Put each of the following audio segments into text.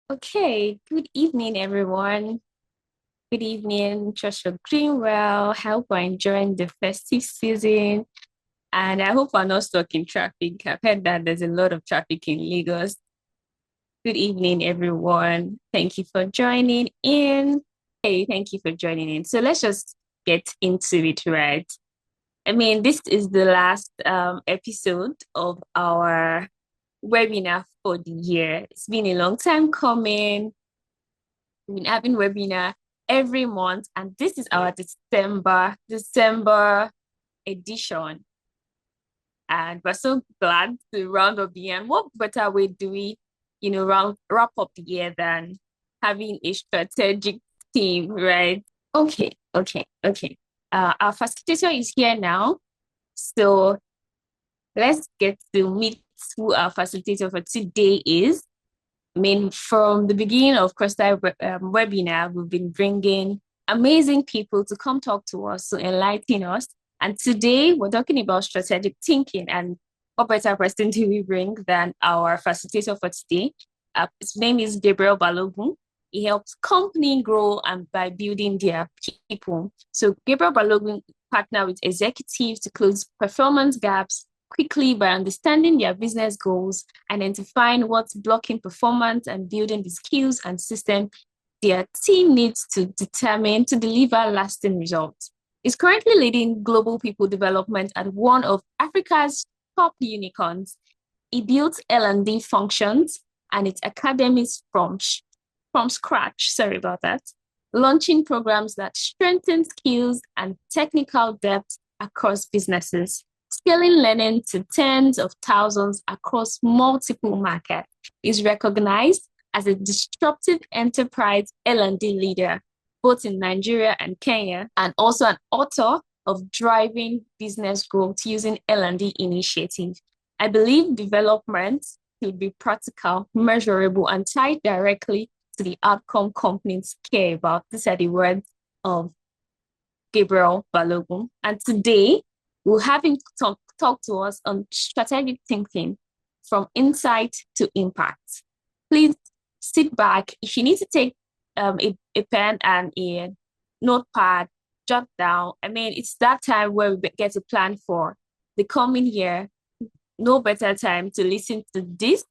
Okay, good evening, everyone. Good evening, Trust you're doing well. Hope you're enjoying the festive season. And I hope we're not stuck in traffic. I've heard that there's a lot of traffic in Lagos. Good evening, everyone. Thank you for joining in. Hey, thank you for joining in. So let's just get into it, right? I mean, this is the last episode of our webinar for the year. It's been a long time coming. We've been having webinar every month, and this is our December edition. And we're so glad to round up the year. And what better way do we, wrap up the year than having a strategic team, right? Okay. Our facilitator is here now. So let's get to meet who our facilitator for today is. I mean, from the beginning of CrossDive webinar, we've been bringing amazing people to come talk to us, to enlighten us. And today we're talking about strategic thinking. And what better person do we bring than our facilitator for today? His name is Gabriel Balogun. He helps company grow and by building their people. So Gabriel Balogun partner with executives to close performance gaps quickly by understanding their business goals, identifying what's blocking performance, and building the skills and system their team needs to determine to deliver lasting results. Is currently leading global people development at one of Africa's top unicorns. He built L&D functions and its academies from scratch. Sorry about that. Launching programs that strengthen skills and technical depth across businesses, scaling learning to tens of thousands across multiple markets, is recognized as a disruptive enterprise L&D leader, both in Nigeria and Kenya, and also an author of Driving Business Growth Using L&D Initiative. I believe development should be practical, measurable, and tied directly to the outcome companies care about. These are the words of Gabriel Balogun. And today, we'll have him talk to us on strategic thinking from insight to impact. Please sit back. If you need to take a pen and a notepad, jot down. I mean, it's that time where we get to plan for the coming year. No better time to listen to this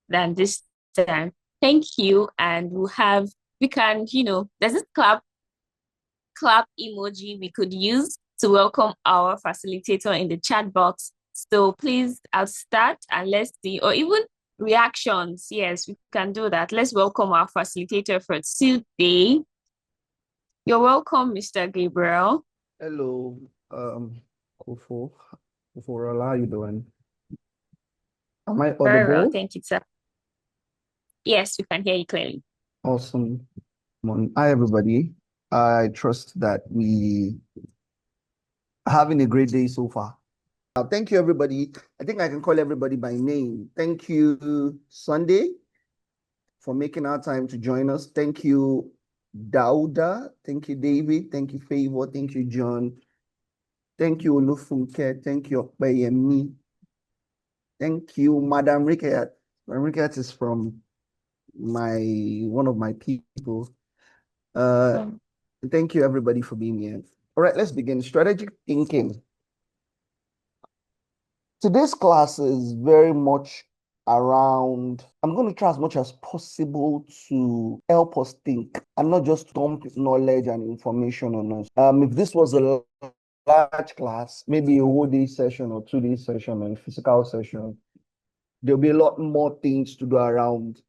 than this time. Thank you. And we can, there's this clap emoji we could use to welcome our facilitator in the chat box. So please, I'll start and let's see, or even reactions. Yes, we can do that. Let's welcome our facilitator for today. You're welcome, Mr. Gabriel. Hello, Kofo. Kofo, how you doing? Am I Very well, audible? thank you, sir. Yes, we can hear you clearly. Awesome. Hi, everybody. I trust that we are having a great day so far. Thank you, everybody. I think I can call everybody by name. Thank you, Sunday, for making our time to join us. Thank you, Dauda. Thank you, David. Thank you, Favor. Thank you, John. Thank you, Olufunke. Thank you, Okpeyemi. Thank you, Madam Rickett. Madam Rickett is from one of my people. Thank you, everybody, for being here. All right, let's begin. Strategic thinking. Today's class is very much around, I'm going to try as much as possible to help us think and not just dump knowledge and information on us. If this was a large class, maybe a whole day session or 2 day session or a physical session, there'll be a lot more things to do around,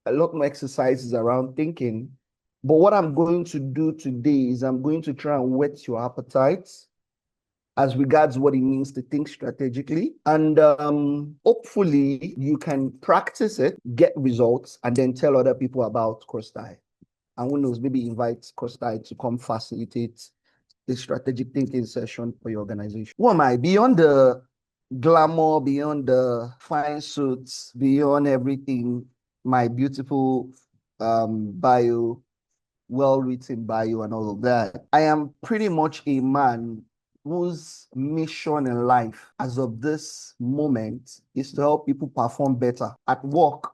a lot more exercises around thinking. But what I'm going to do today is I'm going to try and whet your appetites as regards what it means to think strategically. And hopefully you can practice it, get results, and then tell other people about CrossDive. And who knows, maybe invite CrossDive to come facilitate a strategic thinking session for your organization. Who am I? Beyond the glamour, beyond the fine suits, beyond everything, my beautiful bio, well-written bio and all of that, I am pretty much a man whose mission in life as of this moment is to help people perform better at work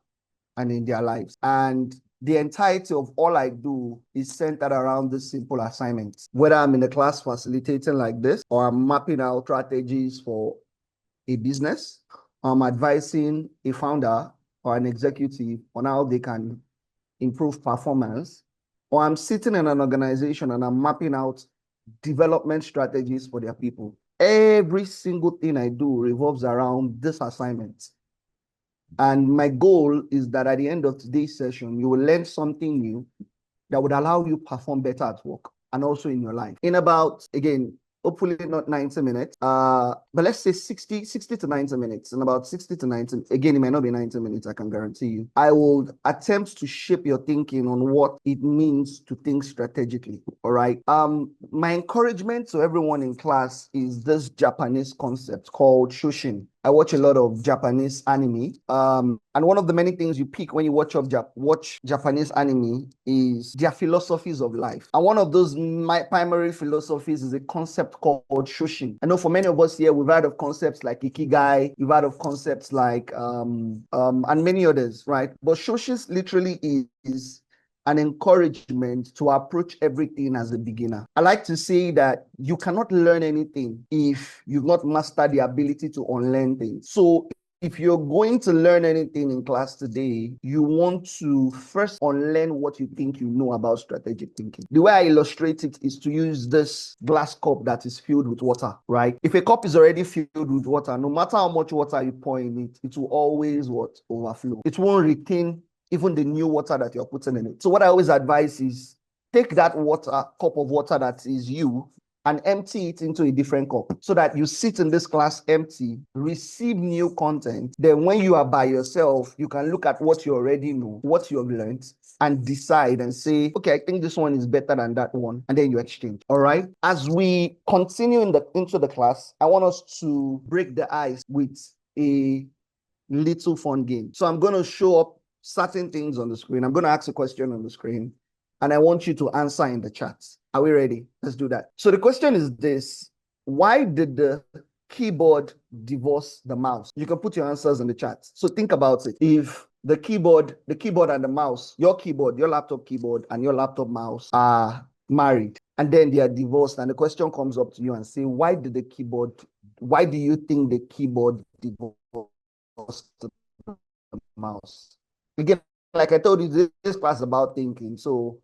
and in their lives. And the entirety of all I do is centered around this simple assignment. Whether I'm in a class facilitating like this, or I'm mapping out strategies for a business, I'm advising a founder or an executive on how they can improve performance, or I'm sitting in an organization and I'm mapping out development strategies for their people. Every single thing I do revolves around this assignment. And my goal is that at the end of today's session, you will learn something new that would allow you perform better at work and also in your life. In about, again, hopefully not 90 minutes, but let's say 60 to 90 minutes. In about 60 to 90, again, it might not be 90 minutes, I can guarantee you. I will attempt to shape your thinking on what it means to think strategically, all right? My encouragement to everyone in class is this Japanese concept called shushin. I watch a lot of Japanese anime. And one of the many things you pick when you watch Japanese anime is their philosophies of life. And one of those my primary philosophies is a concept called shushin. I know for many of us here, we've heard of concepts like ikigai, we've heard of concepts like and many others, right? But shushin literally is an encouragement to approach everything as a beginner. I like to say that you cannot learn anything if you've not mastered the ability to unlearn things. So if you're going to learn anything in class today, you want to first unlearn what you think you know about strategic thinking. The way I illustrate it is to use this glass cup that is filled with water, right? If a cup is already filled with water, no matter how much water you pour in it, it will always overflow. It won't retain even the new water that you're putting in it. So what I always advise is take that cup of water that is you, and empty it into a different cup so that you sit in this class empty, receive new content. Then when you are by yourself, you can look at what you already know, what you have learned, and decide and say, okay, I think this one is better than that one. And then you exchange. All right. As we continue into the class, I want us to break the ice with a little fun game. So I'm going to show up certain things on the screen. I'm going to ask a question on the screen, and I want you to answer in the chat. Are we ready? Let's do that. So the question is this: why did the keyboard divorce the mouse? You can put your answers in the chat. So think about it. If the keyboard and the mouse, your keyboard, your laptop keyboard and your laptop mouse are married, and then they are divorced, and the question comes up to you and say, why do you think the keyboard divorced the mouse? Again, like I told you, this class is about thinking. So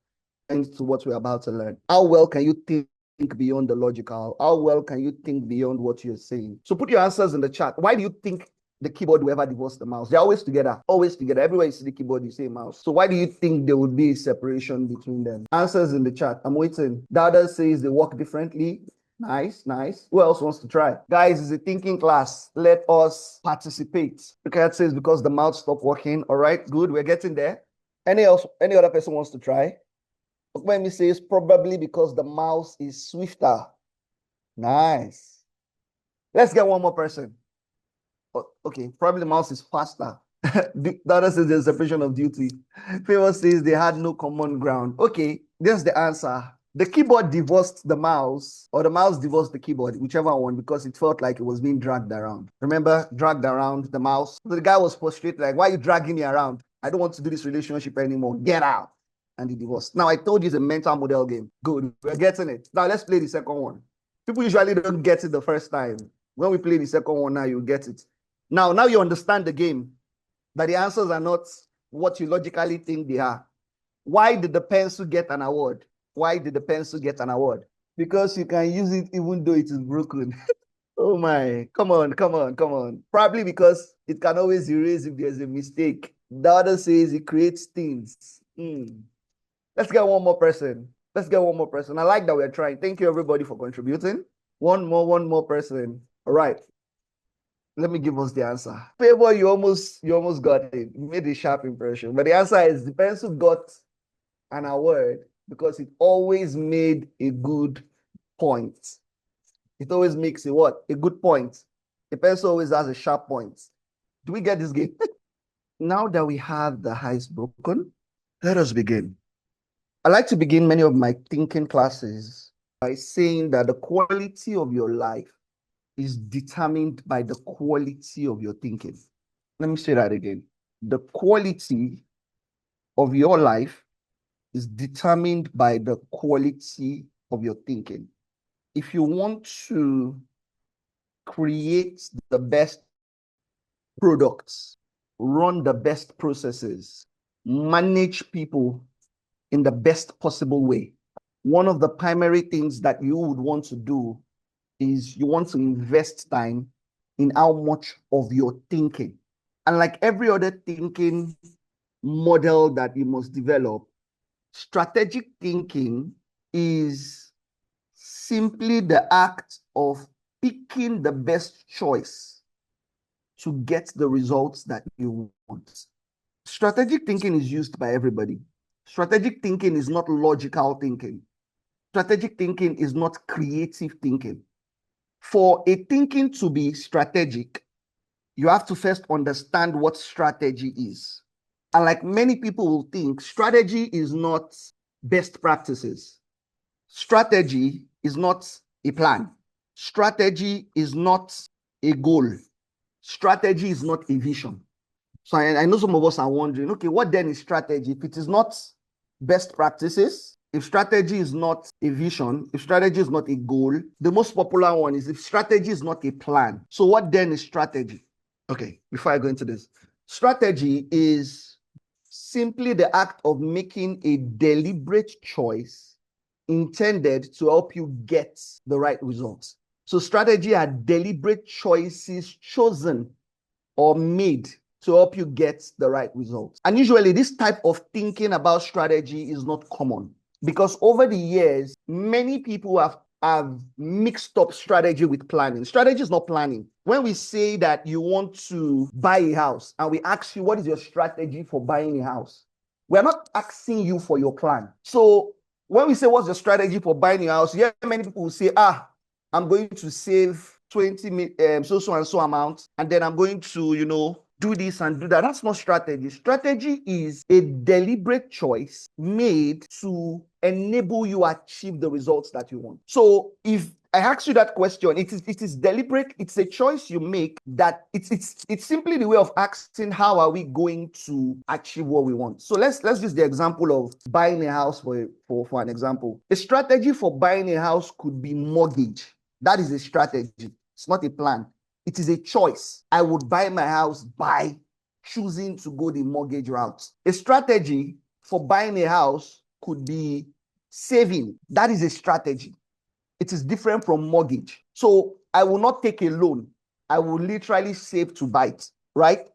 to what we're about to learn. How well can you think beyond the logical? How well can you think beyond what you're saying? So put your answers in the chat. Why do you think the keyboard will ever divorce the mouse? They're always together, always together. Everywhere you see the keyboard, you say mouse. So why do you think there would be a separation between them? Answers in the chat. I'm waiting. Dada says they work differently. Nice, nice. Who else wants to try? Guys, it's a thinking class. Let us participate. Ricard says because the mouse stopped working. All right, good. We're getting there. Any other person wants to try? Let me say it's probably because the mouse is swifter. Nice. Let's get one more person. Okay, probably the mouse is faster. The other says there's separation of duty. Favor says they had no common ground. Okay, there's the answer. The keyboard divorced the mouse, or the mouse divorced the keyboard, whichever one, because it felt like it was being dragged around. Remember, dragged around the mouse? So the guy was frustrated, like, why are you dragging me around? I don't want to do this relationship anymore. Get out. And he divorced. Now, I told you it's a mental model game. Good, we're getting it. Now, let's play the second one. People usually don't get it the first time. When we play the second one now, you'll get it. Now you understand the game, that the answers are not what you logically think they are. Why did the pencil get an award? Why did the pencil get an award? Because you can use it even though it is broken. Oh my, come on. Probably because it can always erase if there's a mistake. The other says it creates things. Let's get one more person. I like that we're trying. Thank you everybody for contributing. One more person. All right. Let me give us the answer. Favor, you almost got it. You made a sharp impression. But the answer is the pencil got an award because it always made a good point. It always makes a what? A good point. The pencil always has a sharp point. Do we get this game? Now that we have the ice broken, let us begin. I like to begin many of my thinking classes by saying that the quality of your life is determined by the quality of your thinking. Let me say that again. The quality of your life is determined by the quality of your thinking. If you want to create the best products, run the best processes, manage people in the best possible way, one of the primary things that you would want to do is you want to invest time in how much of your thinking. And like every other thinking model that you must develop, strategic thinking is simply the act of picking the best choice to get the results that you want. Strategic thinking is used by everybody. Strategic thinking is not logical thinking. Strategic thinking is not creative thinking. For a thinking to be strategic, you have to first understand what strategy is. And like many people will think, strategy is not best practices. Strategy is not a plan. Strategy is not a goal. Strategy is not a vision. So I know some of us are wondering, okay, what then is strategy? If it is not best practices, if strategy is not a vision, if strategy is not a goal, the most popular one is if strategy is not a plan. So what then is strategy? Okay, before I go into this, strategy is simply the act of making a deliberate choice intended to help you get the right results. So strategy are deliberate choices chosen or made to help you get the right results. And usually this type of thinking about strategy is not common because over the years, many people have mixed up strategy with planning. Strategy is not planning. When we say that you want to buy a house and we ask you, what is your strategy for buying a house? We're not asking you for your plan. So when we say, what's your strategy for buying a house? Yeah, many people will say, I'm going to save 20 so and so amount, and then I'm going to, do this and do that. That's not strategy. Strategy is a deliberate choice made to enable you achieve the results that you want. So if I ask you that question, it is deliberate. It's a choice you make that it's simply the way of asking, how are we going to achieve what we want? So let's use the example of buying a house for an example. A strategy for buying a house could be mortgage. That is a strategy. It's not a plan. It is a choice. I would buy my house by choosing to go the mortgage route. A strategy for buying a house could be saving. That is a strategy. It is different from mortgage. So I will not take a loan. I will literally save to buy it, right?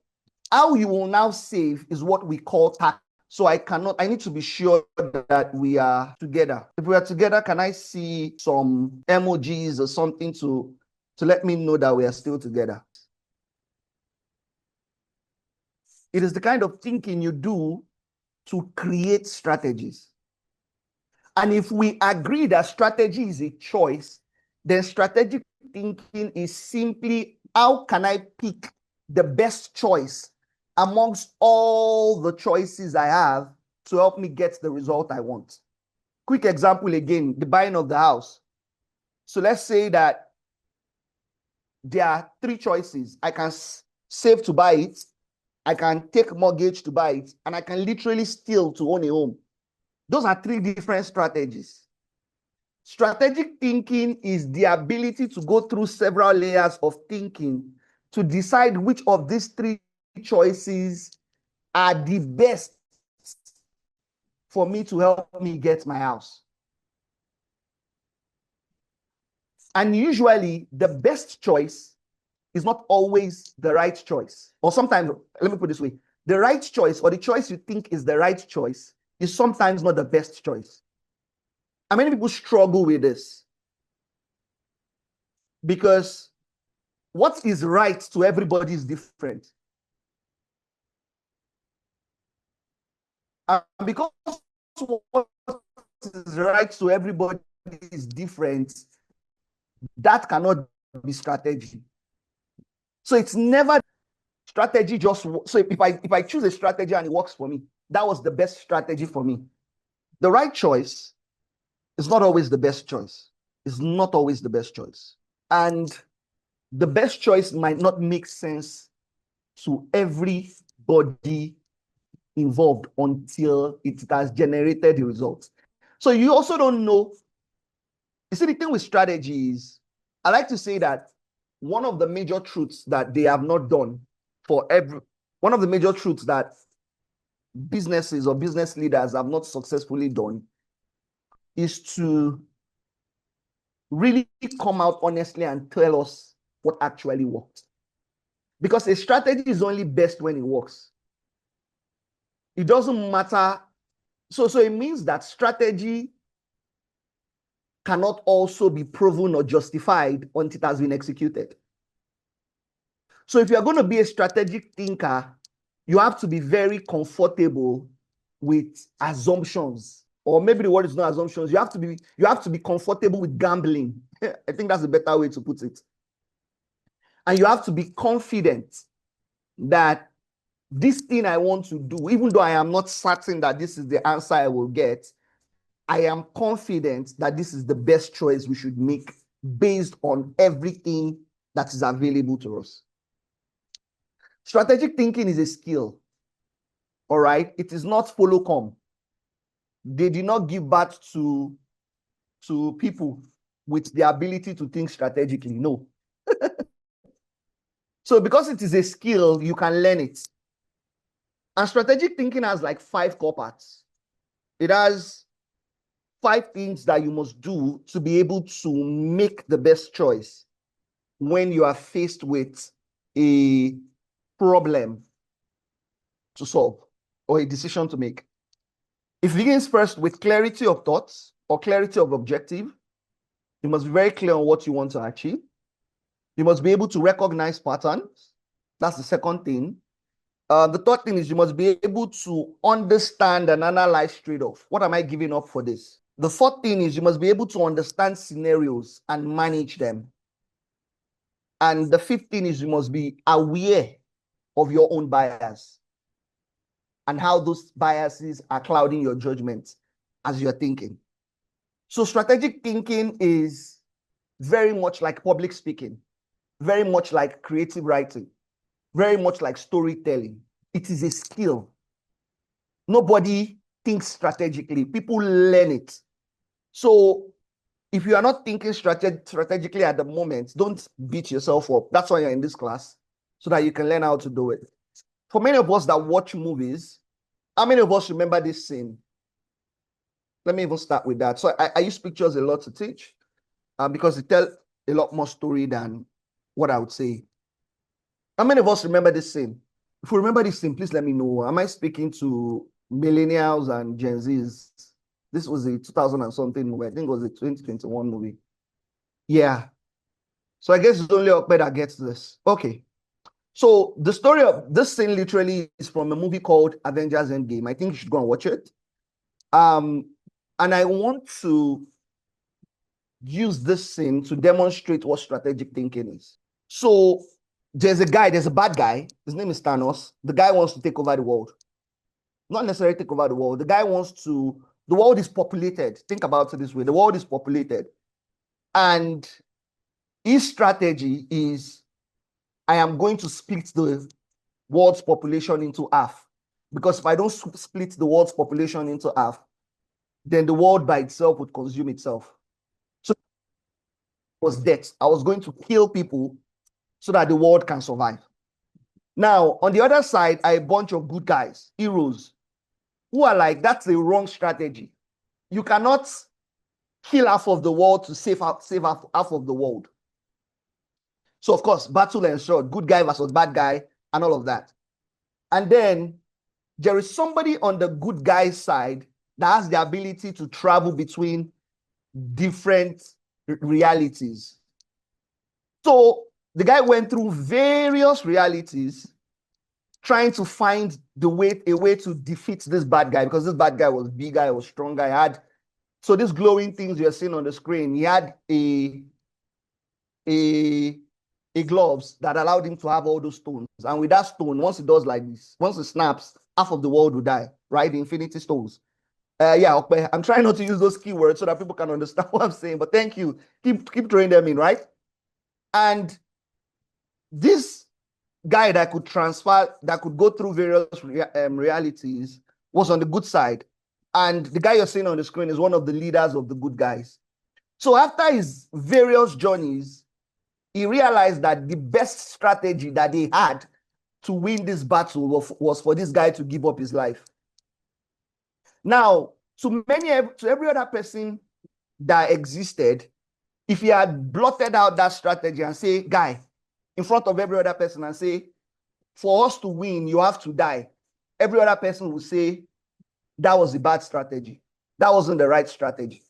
How you will now save is what we call tax. So I need to be sure that we are together. If we are together, can I see some emojis or something to let me know that we are still together? It is the kind of thinking you do to create strategies. And if we agree that strategy is a choice, then strategic thinking is simply, how can I pick the best choice amongst all the choices I have to help me get the result I want? Quick example again, the buying of the house. So let's say that there are 3 choices. I can save to buy it, I can take mortgage to buy it, and I can literally steal to own a home. Those are 3 different strategies. Strategic thinking is the ability to go through several layers of thinking to decide which of these 3 choices are the best for me to help me get my house. And usually the best choice is not always the right choice. Or sometimes, let me put it this way, the right choice or the choice you think is the right choice is sometimes not the best choice. And many people struggle with this because what is right to everybody is different. And because what is right to everybody is different, that cannot be strategy. So it's never strategy just, so if I choose a strategy and it works for me, that was the best strategy for me. The right choice is not always the best choice. It's not always the best choice. And the best choice might not make sense to everybody involved until it has generated the results. So you also don't know. You see, the thing with strategy is, I like to say that one of the major truths that they have not done one of the major truths that businesses or business leaders have not successfully done is to really come out honestly and tell us what actually worked. Because a strategy is only best when it works. It doesn't matter. So it means that strategy cannot also be proven or justified until it has been executed. So if you're going to be a strategic thinker, you have to be very comfortable with assumptions. Or maybe the word is not assumptions. You have to be comfortable with gambling. I think that's a better way to put it. And you have to be confident that this thing I want to do, even though I am not certain that this is the answer I will get, I am confident that this is the best choice we should make based on everything that is available to us. Strategic thinking is a skill, all right? It is not follow come. They did not give birth to people with the ability to think strategically, no. So because it is a skill, you can learn it. And strategic thinking has like 5 core parts. It has 5 things that you must do to be able to make the best choice when you are faced with a problem to solve or a decision to make. It begins first with clarity of thoughts or clarity of objective. You must be very clear on what you want to achieve. You must be able to recognize patterns. That's the second thing. The third thing is you must be able to understand and analyze trade-off. What am I giving up for this? The fourth thing is you must be able to understand scenarios and manage them. And the fifth thing is you must be aware of your own bias and how those biases are clouding your judgment as you're thinking. So strategic thinking is very much like public speaking, very much like creative writing, very much like storytelling. It is a skill. Nobody thinks strategically. People learn it. So if you are not thinking strategically at the moment, don't beat yourself up. That's why you're in this class, so that you can learn how to do it. For many of us that watch movies, how many of us remember this scene? Let me even start with that. So I use pictures a lot to teach because it tells a lot more story than what I would say. How many of us remember this scene? If you remember this scene, please let me know. Am I speaking to millennials and Gen Zs? This was a 2000 and something movie. I think it was a 2021 movie. Yeah. So I guess it's only Okpe that gets this. Okay. So the story of this scene literally is from a movie called Avengers Endgame. I think you should go and watch it. And I want to use this scene to demonstrate what strategic thinking is. So there's a bad guy. His name is Thanos. The guy wants to take over the world. Not necessarily take over the world. The world is populated. Think about it this way. The world is populated. And his strategy is, I am going to split the world's population into half. Because if I don't split the world's population into half, then the world by itself would consume itself. So it was death. I was going to kill people so that the world can survive. Now, on the other side are a bunch of good guys, heroes, who are like, that's the wrong strategy. You cannot kill half of the world to save half of the world. So, of course, battle ensured, good guy versus bad guy, and all of that. And then there is somebody on the good guy side that has the ability to travel between different realities. So the guy went through various realities trying to find a way to defeat this bad guy, because this bad guy was bigger, he was stronger. So these glowing things you're seeing on the screen, he had a gloves that allowed him to have all those stones. And with that stone, once it does like this, once it snaps, half of the world will die, right? The infinity stones. Yeah, I'm trying not to use those keywords so that people can understand what I'm saying, but thank you. Keep throwing them in, right? And this guy that could transfer, that could go through various realities was on the good side. And the guy you're seeing on the screen is one of the leaders of the good guys. So after his various journeys, he realized that the best strategy that they had to win this battle was for this guy to give up his life. Now, to every other person that existed, if he had blotted out that strategy and say, guy, in front of every other person and say, for us to win, you have to die, every other person would say, that was a bad strategy. That wasn't the right strategy.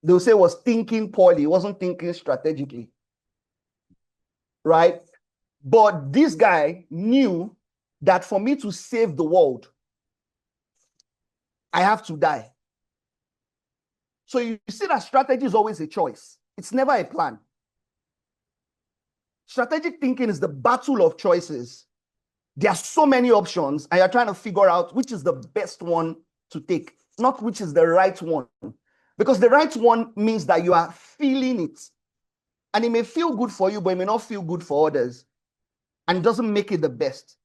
They'll say it was thinking poorly. It wasn't thinking strategically. Right? But this guy knew that for me to save the world, I have to die. So you see that strategy is always a choice. It's never a plan. Strategic thinking is the battle of choices. There are so many options, and you're trying to figure out which is the best one to take, not which is the right one. Because the right one means that you are feeling it. And it may feel good for you, but it may not feel good for others. And it doesn't make it the best.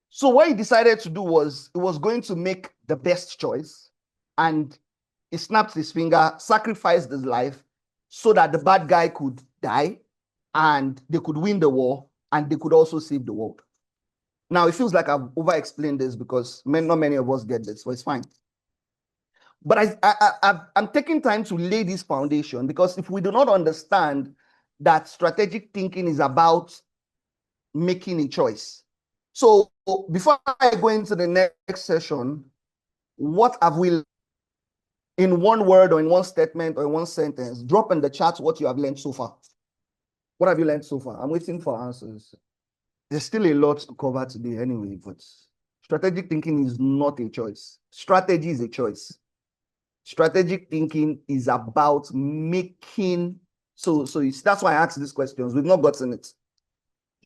So what he decided to do was, he was going to make the best choice. And he snapped his finger, sacrificed his life so that the bad guy could die and they could win the war and they could also save the world. Now, it feels like I've over-explained this because not many of us get this, so it's fine. But I'm taking time to lay this foundation because if we do not understand that strategic thinking is about making a choice. So before I go into the next session, what have we, in one word or in one statement or in one sentence, drop in the chat what you have learned so far. What have you learned so far? I'm waiting for answers. There's still a lot to cover today anyway, but strategic thinking is not a choice. Strategy is a choice. Strategic thinking is about making, that's why I asked these questions. We've not gotten it.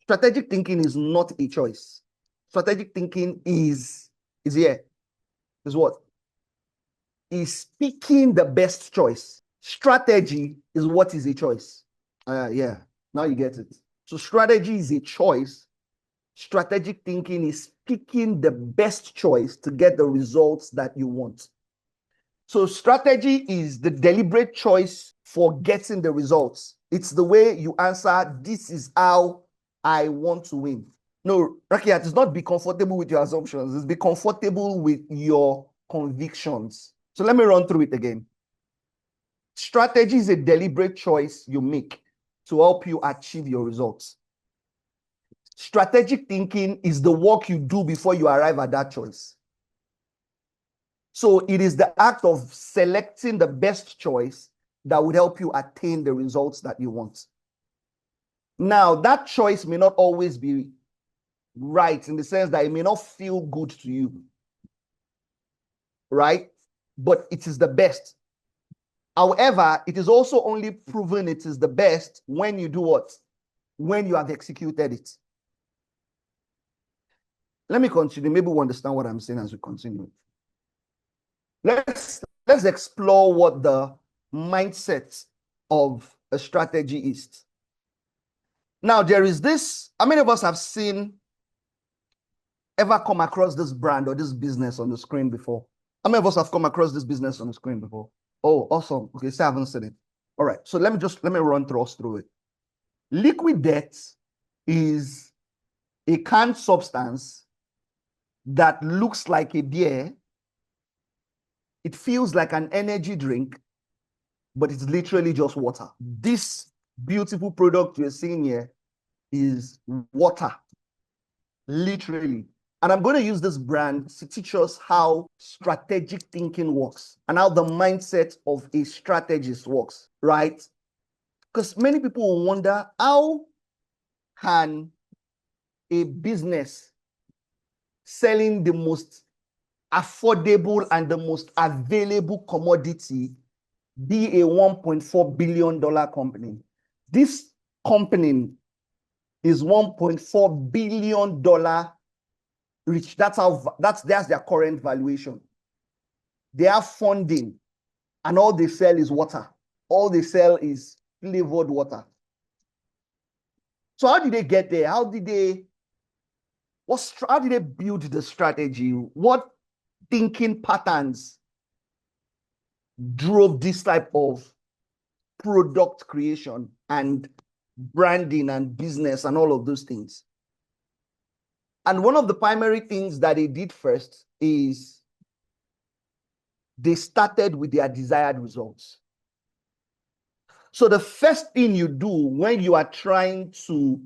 Strategic thinking is not a choice. Strategic thinking is here. Is what? Is picking the best choice. Strategy is what is a choice. Yeah, now you get it. So strategy is a choice. Strategic thinking is picking the best choice to get the results that you want. So strategy is the deliberate choice for getting the results. It's the way you answer, this is how I want to win. No, Rakiat, it's not be comfortable with your assumptions. It's be comfortable with your convictions. So let me run through it again. Strategy is a deliberate choice you make to help you achieve your results. Strategic thinking is the work you do before you arrive at that choice. So it is the act of selecting the best choice that would help you attain the results that you want. Now, that choice may not always be right in the sense that it may not feel good to you, right? But it is the best. However, it is also only proven it is the best when you do what? When you have executed it. Let me continue. Maybe we'll understand what I'm saying as we continue. Let's explore what the mindset of a strategy is. Now, there is this, how many of us have ever come across this brand or this business on the screen before? How many of us have come across this business on the screen before? Oh, awesome. Okay, so I haven't seen it. All right, so let me run through it. Liquid death is a canned substance that looks like a beer. It feels like an energy drink, but it's literally just water. This beautiful product you're seeing here is water, literally. And I'm going to use this brand to teach us how strategic thinking works and how the mindset of a strategist works, right? Because many people will wonder, how can a business selling the most affordable and the most available commodity be a $1.4 billion company? This company is $1.4 billion rich. That's their current valuation. They have funding, and all they sell is water. All they sell is flavored water. So how did they get there? How did they build the strategy? What thinking patterns drove this type of product creation and branding and business and all of those things? And one of the primary things that they did first is they started with their desired results. So the first thing you do when you are trying to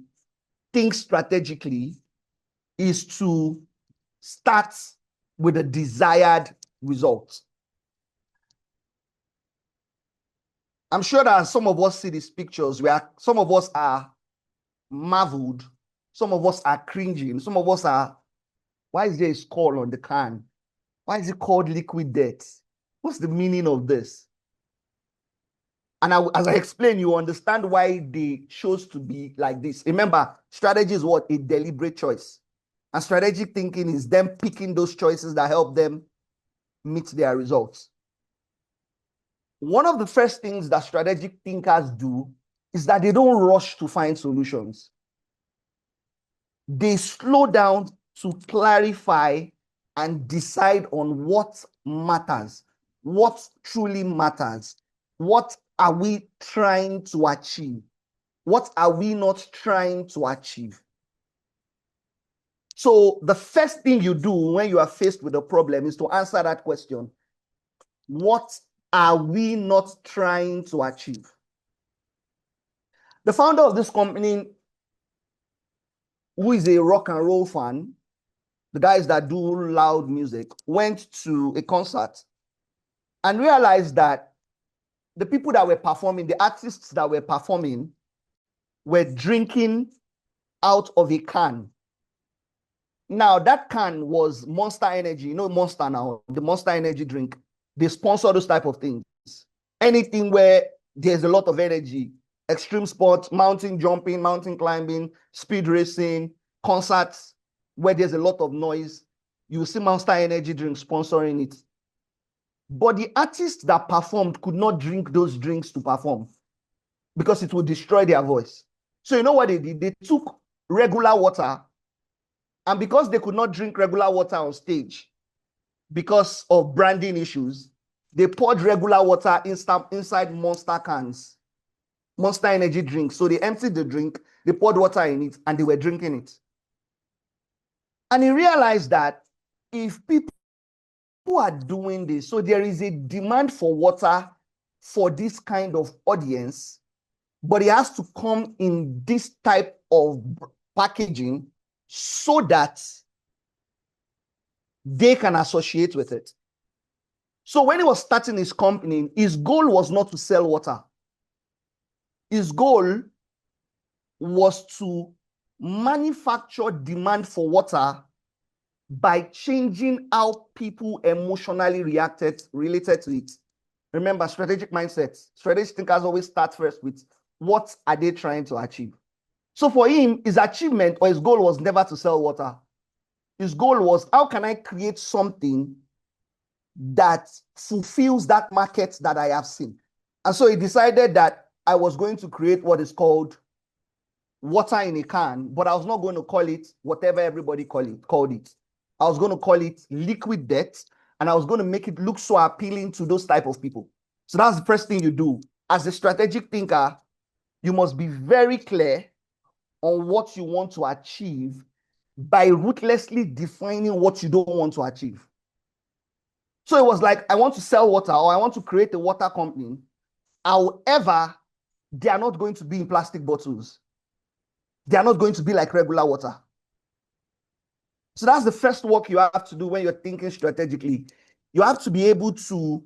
think strategically is to start with a desired result. I'm sure that some of us see these pictures where some of us are marveled, some of us are cringing, some of us are, why is there a skull on the can? Why is it called liquid death? What's the meaning of this? And as I explained, you understand why they chose to be like this. Remember, strategy is what? A deliberate choice. And strategic thinking is them picking those choices that help them meet their results. One of the first things that strategic thinkers do is that they don't rush to find solutions. They slow down to clarify and decide on what matters, what truly matters, what are we trying to achieve, what are we not trying to achieve. So the first thing you do when you are faced with a problem is to answer that question. What are we not trying to achieve? The founder of this company, who is a rock and roll fan, the guys that do loud music, went to a concert and realized that the people that were performing, the artists that were performing, were drinking out of a can. Now, that can was Monster Energy. You know Monster now, the Monster Energy drink. They sponsor those type of things. Anything where there's a lot of energy, extreme sports, mountain jumping, mountain climbing, speed racing, concerts where there's a lot of noise, you see Monster Energy drink sponsoring it. But the artists that performed could not drink those drinks to perform because it would destroy their voice. So you know what they did? They took regular water, and because they could not drink regular water on stage because of branding issues, they poured regular water inside Monster cans, Monster Energy drinks. So they emptied the drink, they poured water in it, and they were drinking it. And he realized that if people are doing this, so there is a demand for water for this kind of audience, but it has to come in this type of packaging so that they can associate with it. So when he was starting his company, his goal was not to sell water. His goal was to manufacture demand for water by changing how people emotionally related to it. Remember, strategic mindset. Strategic thinkers always start first with what are they trying to achieve. So for him, his achievement or his goal was never to sell water. His goal was, how can I create something that fulfills that market that I have seen? And so he decided that I was going to create what is called water in a can, but I was not going to call it whatever everybody called it. I was going to call it liquid death, and I was going to make it look so appealing to those type of people. So that's the first thing you do. As a strategic thinker, you must be very clear on what you want to achieve by ruthlessly defining what you don't want to achieve. So it was like, I want to sell water, or I want to create a water company. However, they are not going to be in plastic bottles. They are not going to be like regular water. So that's the first work you have to do when you're thinking strategically. You have to be able to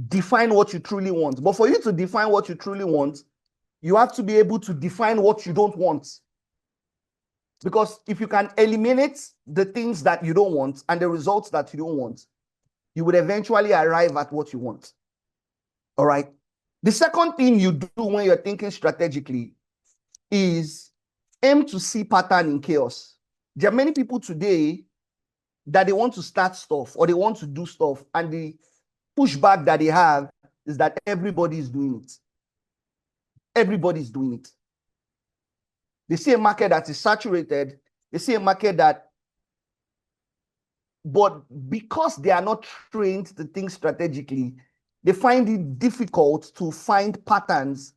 define what you truly want. But for you to define what you truly want, you have to be able to define what you don't want. Because if you can eliminate the things that you don't want and the results that you don't want, you would eventually arrive at what you want. All right. The second thing you do when you're thinking strategically is aim to see pattern in chaos. There are many people today that they want to start stuff or they want to do stuff, and the pushback that they have is that everybody is doing it. Everybody is doing it. They see a market that is saturated. They see a market that, but because they are not trained to think strategically, they find it difficult to find patterns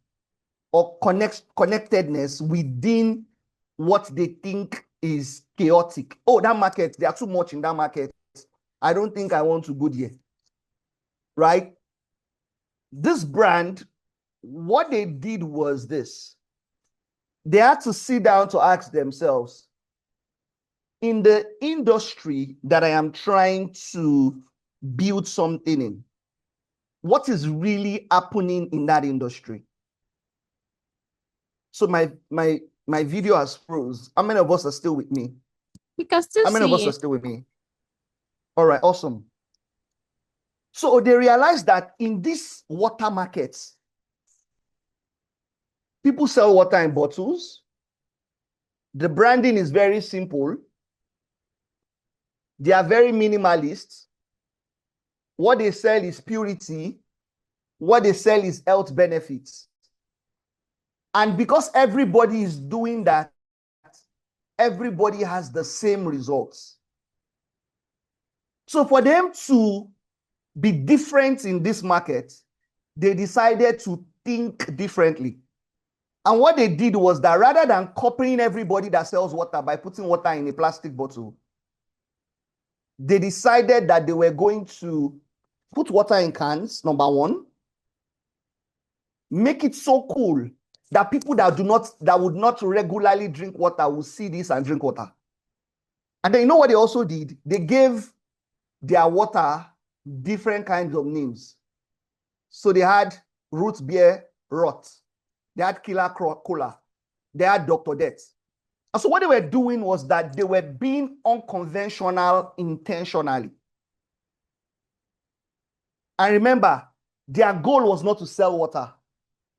or connectedness within what they think is chaotic. Oh, that market, there are too much in that market. I don't think I want to go there. Right? This brand, what they did was this. They had to sit down to ask themselves, in the industry that I am trying to build something in, what is really happening in that industry? So my video has froze. How many of us are still with me? We can still How many of us see are it. still with me? All right, awesome. So they realized that in these water markets, people sell water in bottles. The branding is very simple. They are very minimalist. What they sell is purity. What they sell is health benefits. And because everybody is doing that, everybody has the same results. So for them to be different in this market, they decided to think differently. And what they did was that rather than copying everybody that sells water by putting water in a plastic bottle, they decided that they were going to put water in cans, number one, make it so cool that people that would not regularly drink water will see this and drink water. And then you know what they also did? They gave their water different kinds of names. So they had root beer rot. They had killer cola. They had Dr. Death. And so what they were doing was that they were being unconventional intentionally. And remember, their goal was not to sell water.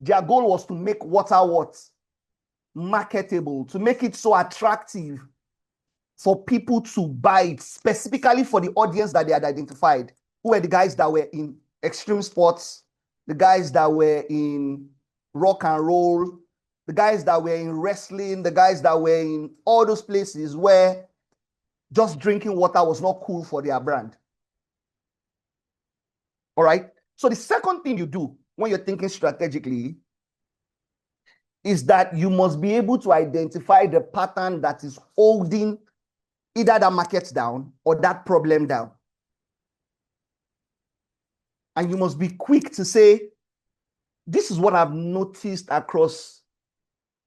Their goal was to make water what? Marketable, to make it so attractive for people to buy it, specifically for the audience that they had identified, who were the guys that were in extreme sports, the guys that were in rock and roll, the guys that were in wrestling, the guys that were in all those places where just drinking water was not cool for their brand. All right? So the second thing you do when you're thinking strategically is that you must be able to identify the pattern that is holding either that market down or that problem down. And you must be quick to say, this is what I've noticed across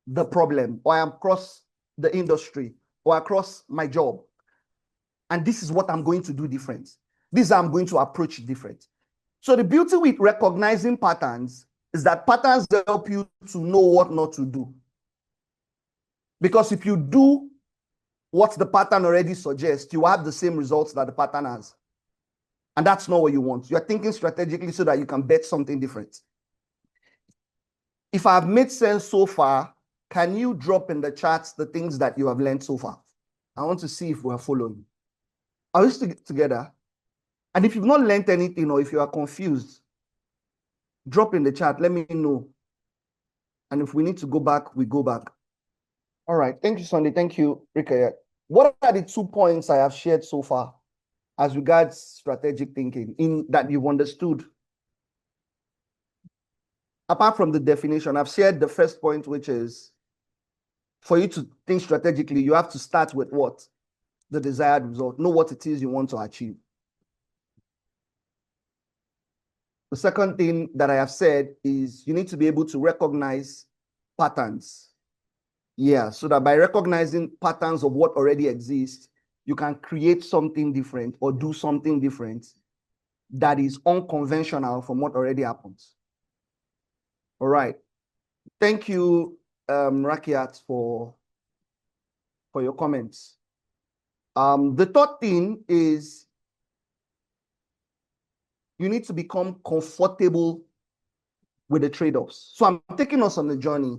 the problem, or across the industry, or across my job. And this is what I'm going to do different. This is how I'm going to approach it different. So the beauty with recognizing patterns is that patterns help you to know what not to do. Because if you do what the pattern already suggests, you have the same results that the pattern has. And that's not what you want. You're thinking strategically so that you can bet something different. If I've made sense so far, can you drop in the chats the things that you have learned so far? I want to see if we're following. Are we still together? And if you've not learned anything or if you are confused, drop in the chat. Let me know. And if we need to go back, we go back. All right. Thank you, Sunday. Thank you, Rika. What are the 2 points I have shared so far as regards strategic thinking in that you've understood? Apart from the definition, I've shared the first point, which is for you to think strategically, you have to start with what? The desired result. Know what it is you want to achieve. The second thing that I have said is you need to be able to recognize patterns. Yeah, so that by recognizing patterns of what already exists, you can create something different or do something different that is unconventional from what already happens. All right. Thank you, Rakiat, for your comments. The third thing is you need to become comfortable with the trade-offs. So I'm taking us on the journey.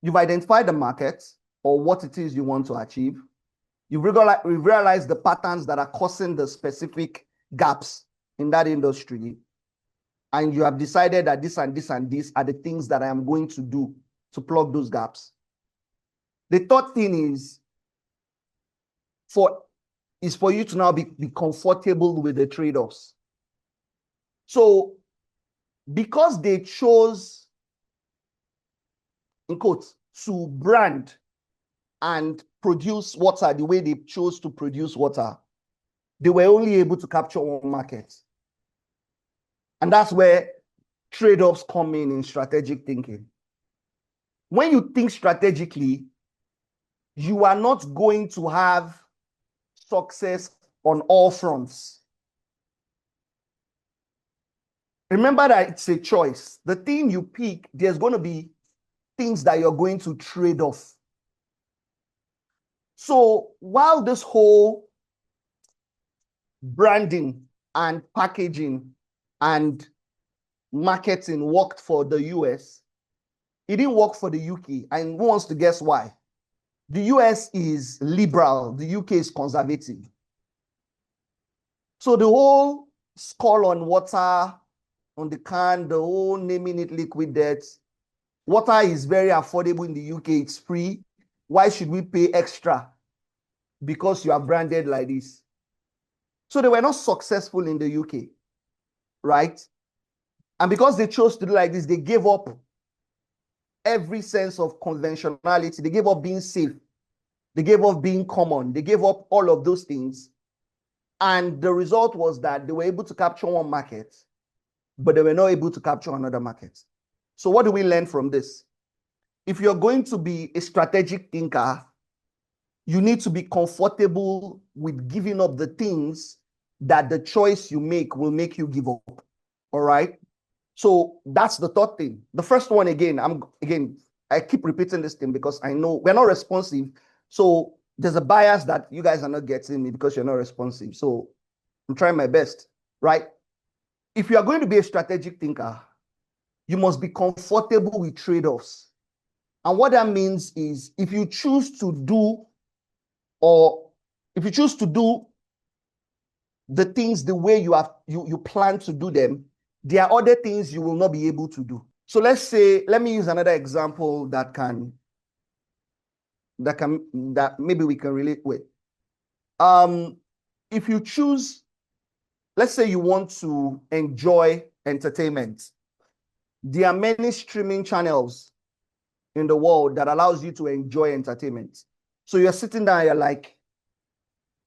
You've identified the market or what it is you want to achieve. You've realized the patterns that are causing the specific gaps in that industry. And you have decided that this and this and this are the things that I am going to do to plug those gaps. The third thing is for you to now be comfortable with the trade-offs. So because they chose, in quotes, to brand and produce water the way they chose to produce water, they were only able to capture one market. And that's where trade-offs come in strategic thinking. When you think strategically, you are not going to have success on all fronts. Remember that it's a choice. The thing you pick, there's going to be things that you're going to trade off. So while this whole branding and packaging and marketing worked for the US, it didn't work for the UK. And who wants to guess why? The US is liberal, the UK is conservative. So the whole skull on water, on the can, the whole naming it liquid death, water is very affordable in the UK, it's free. Why should we pay extra? Because you are branded like this. So they were not successful in the UK, right? And because they chose to do like this, they gave up every sense of conventionality. They gave up being safe. They gave up being common. They gave up all of those things. And the result was that they were able to capture one market, but they were not able to capture another market. So what do we learn from this? If you're going to be a strategic thinker, you need to be comfortable with giving up the things that the choice you make will make you give up. All right? So that's the third thing. The first one, I keep repeating this thing because I know we're not responsive. So there's a bias that you guys are not getting me because you're not responsive. So I'm trying my best, right? If you are going to be a strategic thinker, you must be comfortable with trade-offs. And what that means is if you choose to do the things the way you plan to do them, there are other things you will not be able to do. So let me use another example that maybe we can relate with. If you choose, let's say you want to enjoy entertainment, there are many streaming channels in the world that allows you to enjoy entertainment. So you're sitting there, you're like,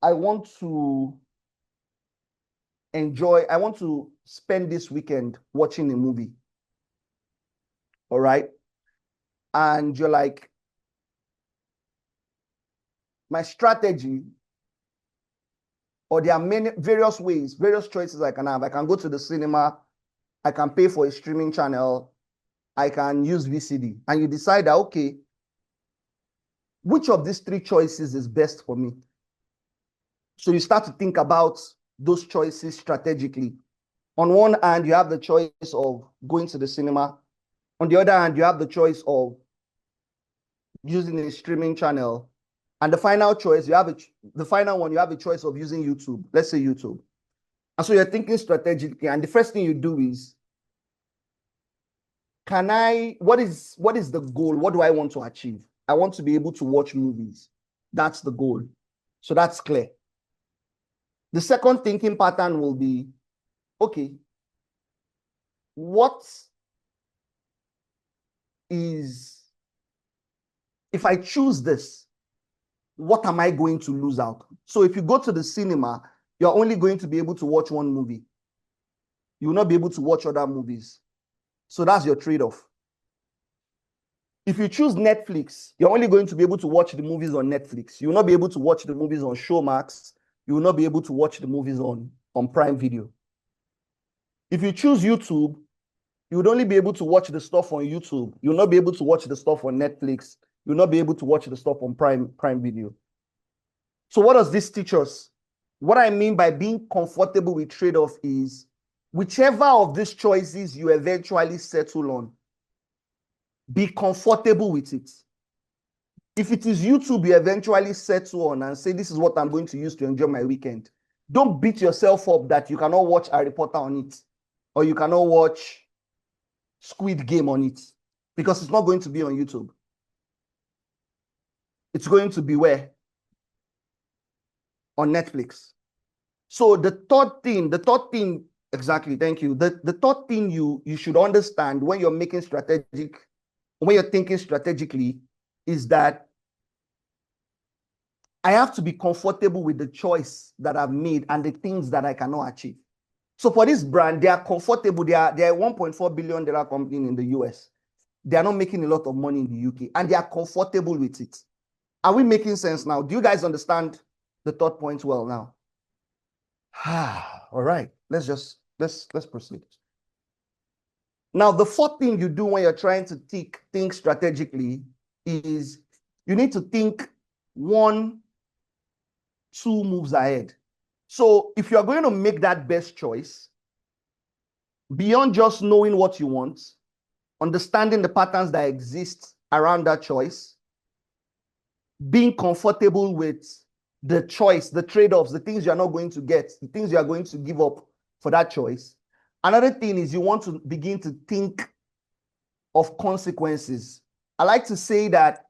I want to spend this weekend watching a movie. All right. And you're like, my strategy, or there are various choices I can have. I can go to the cinema, I can pay for a streaming channel, I can use VCD. And you decide that, okay, which of these three choices is best for me? So you start to think about those choices strategically. On one hand, you have the choice of going to the cinema. On the other hand, you have the choice of using a streaming channel. And the final choice, you have a choice of using YouTube. Let's say YouTube. And so you're thinking strategically. And the first thing you do is, what is the goal? What do I want to achieve? I want to be able to watch movies. That's the goal. So that's clear. The second thinking pattern will be, okay, if I choose this, what am I going to lose out? So if you go to the cinema, you're only going to be able to watch one movie. You will not be able to watch other movies. So that's your trade-off. If you choose Netflix, you're only going to be able to watch the movies on Netflix. You will not be able to watch the movies on Showmax. You will not be able to watch the movies on Prime Video. If you choose YouTube, you would only be able to watch the stuff on YouTube. You'll not be able to watch the stuff on Netflix. You'll not be able to watch the stuff on Prime Video. So what does this teach us? What I mean by being comfortable with trade-off is whichever of these choices you eventually settle on, be comfortable with it. If it is YouTube you eventually settle on and say, this is what I'm going to use to enjoy my weekend, don't beat yourself up that you cannot watch Harry Potter on it, or you cannot watch Squid Game on it, because it's not going to be on YouTube. It's going to be where? On Netflix. So the third thing, exactly, thank you. The third thing you should understand when you're thinking strategically is that I have to be comfortable with the choice that I've made and the things that I cannot achieve. So for this brand, they are comfortable. They are a $1.4 billion company in the US. They are not making a lot of money in the UK, and they are comfortable with it. Are we making sense now? Do you guys understand the third point well now? All right, let's proceed. Now, the fourth thing you do when you're trying to think strategically is you need to think 1, 2 moves ahead. So if you're going to make that best choice, beyond just knowing what you want, understanding the patterns that exist around that choice, being comfortable with the choice, the trade-offs, the things you're not going to get, the things you are going to give up for that choice. Another thing is you want to begin to think of consequences. I like to say that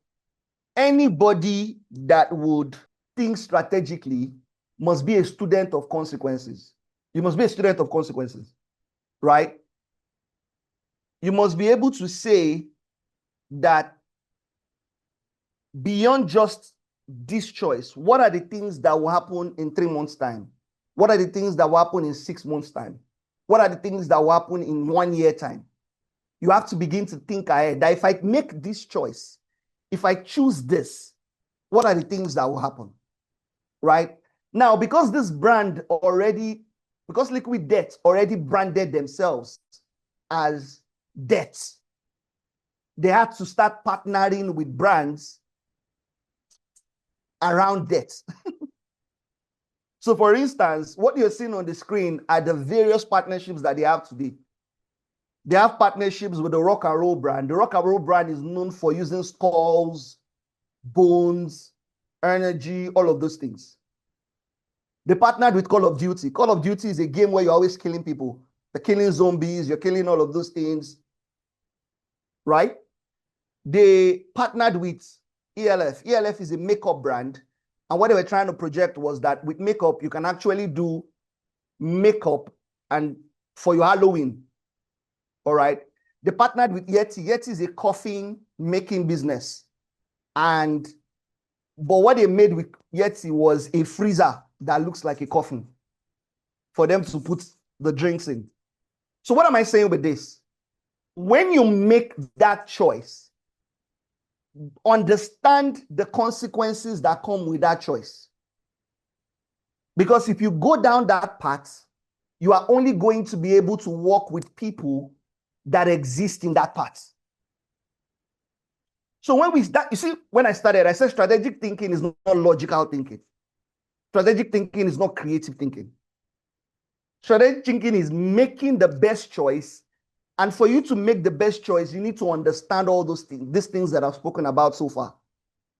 anybody that would think strategically must be a student of consequences. You must be a student of consequences, right? You must be able to say that beyond just this choice, what are the things that will happen in 3 months' time? What are the things that will happen in 6 months' time? What are the things that will happen in 1 year time? You have to begin to think ahead that if I make this choice, if I choose this, what are the things that will happen? Right? Now, because Liquid Debt already branded themselves as debt, they had to start partnering with brands around debt. So for instance, what you're seeing on the screen are the various partnerships that they have today. They have partnerships with the rock and roll brand. The rock and roll brand is known for using skulls, bones, energy, all of those things. They partnered with Call of Duty. Call of Duty is a game where you're always killing people. You're killing zombies, you're killing all of those things, right? They partnered with ELF. ELF is a makeup brand. And what they were trying to project was that with makeup, you can actually do makeup and for your Halloween. All right. They partnered with Yeti. Yeti is a coffin making business. But what they made with Yeti was a freezer that looks like a coffin for them to put the drinks in. So what am I saying with this? When you make that choice, understand the consequences that come with that choice. Because if you go down that path, you are only going to be able to work with people that exist in that path. So when we start, you see, when I started, I said strategic thinking is not logical thinking. Strategic thinking is not creative thinking. Strategic thinking is making the best choice. And for you to make the best choice, you need to understand all those things, these things that I've spoken about so far.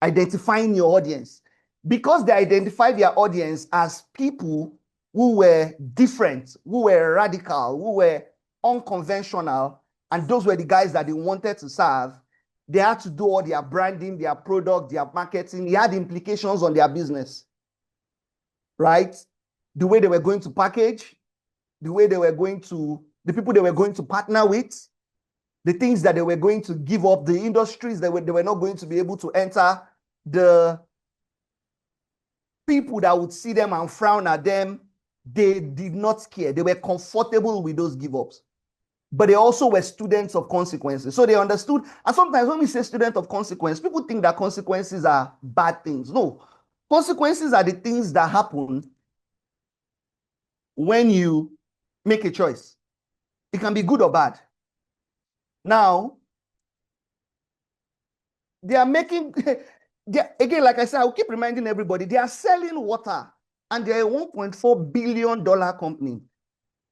Identifying your audience. Because they identify their audience as people who were different, who were radical, who were unconventional, and those were the guys that they wanted to serve, they had to do all their branding, their product, their marketing. It had implications on their business, right? The way they were going to package, the way they were going to, the people they were going to partner with, the things that they were going to give up, the industries that they were not going to be able to enter, the people that would see them and frown at them, they did not care. They were comfortable with those give-ups. But they also were students of consequences. So they understood. And sometimes when we say student of consequence, people think that consequences are bad things. No. Consequences are the things that happen when you make a choice. It can be good or bad. Now, they are making, again, like I said, I'll keep reminding everybody, they are selling water and they're a $1.4 billion company.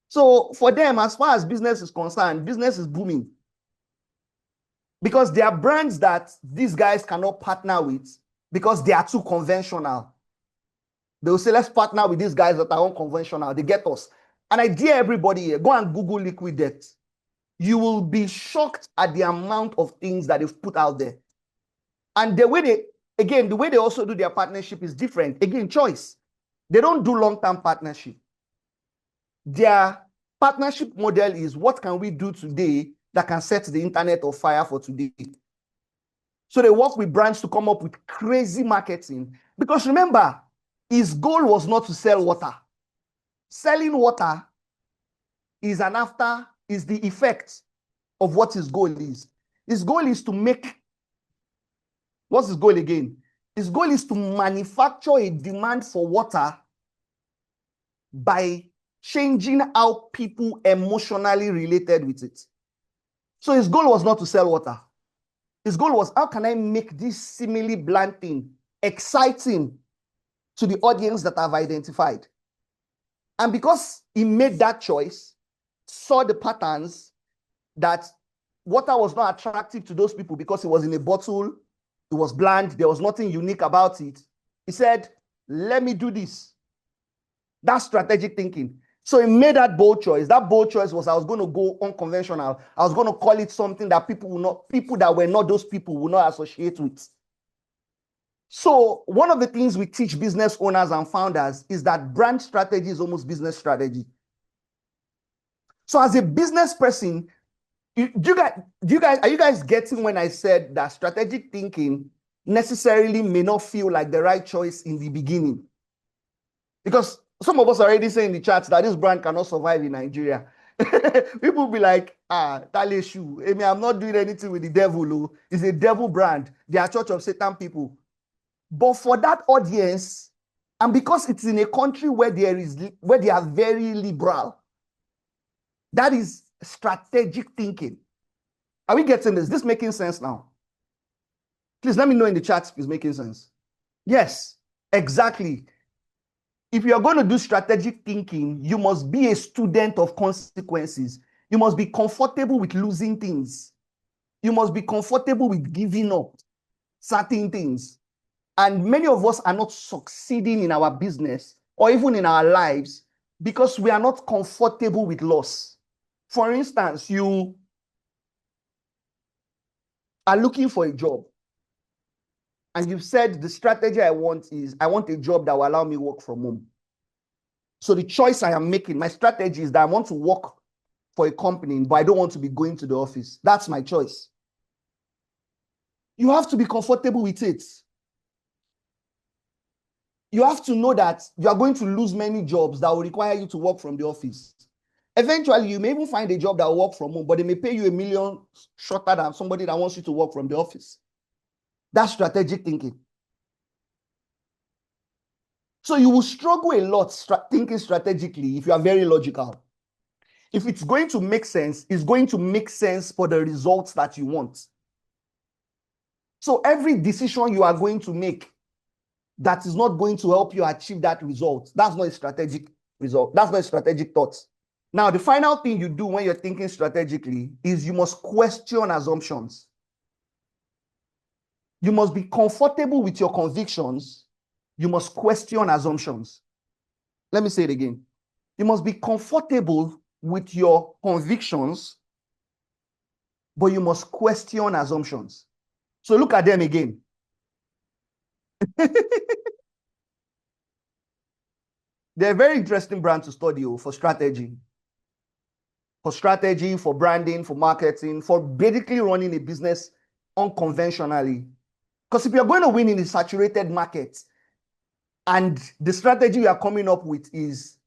So for them, as far as business is concerned, business is booming. Because there are brands that these guys cannot partner with because they are too conventional. They will say, let's partner with these guys that are unconventional. They get us. And I dare everybody here, go and Google Liquid Debt. You will be shocked at the amount of things that they've put out there. And the way again, the way they also do their partnership is different. Again, choice. They don't do long-term partnership. Their partnership model is what can we do today that can set the internet on fire for today. So they work with brands to come up with crazy marketing. Because remember, his goal was not to sell water. Selling water is the effect of what his goal is. His goal is to make, what's his goal again? His goal is to manufacture a demand for water by changing how people emotionally related with it. So his goal was not to sell water. His goal was, how can I make this seemingly bland thing exciting to the audience that I've identified? And because he made that choice, saw the patterns that water was not attractive to those people because it was in a bottle, it was bland, there was nothing unique about it. He said, let me do this. That's strategic thinking. So he made that bold choice. That bold choice was, I was going to go unconventional. I was going to call it something that people that were not those people will not associate with. So one of the things we teach business owners and founders is that brand strategy is almost business strategy. So as a business person, are you guys getting when I said that strategic thinking necessarily may not feel like the right choice in the beginning? Because some of us are already saying in the chat that this brand cannot survive in Nigeria. People will be like, that issue. I mean, I'm not doing anything with the devil. It's a devil brand. They are Church of Satan people. But for that audience, and because it's in a country where they are very liberal, that is strategic thinking. Are we getting this? This making sense now? Please let me know in the chat if it's making sense. Yes, exactly. If you're going to do strategic thinking, you must be a student of consequences. You must be comfortable with losing things. You must be comfortable with giving up certain things. And many of us are not succeeding in our business or even in our lives because we are not comfortable with loss. For instance, you are looking for a job and you've said the strategy I want is I want a job that will allow me work from home. So the choice I am making, my strategy is that I want to work for a company, but I don't want to be going to the office. That's my choice. You have to be comfortable with it. You have to know that you are going to lose many jobs that will require you to work from the office. Eventually, you may even find a job that will work from home, but they may pay you $1 million shorter than somebody that wants you to work from the office. That's strategic thinking. So you will struggle a lot thinking strategically if you are very logical. If it's going to make sense, it's going to make sense for the results that you want. So every decision you are going to make that is not going to help you achieve that result, that's not a strategic result. That's not a strategic thought. Now, the final thing you do when you're thinking strategically is you must question assumptions. You must be comfortable with your convictions. You must question assumptions. Let me say it again. You must be comfortable with your convictions, but you must question assumptions. So look at them again. They're a very interesting brand to study for strategy. For strategy, for branding, for marketing, for basically running a business unconventionally. Because if you're going to win in a saturated market, and the strategy we are coming up with is,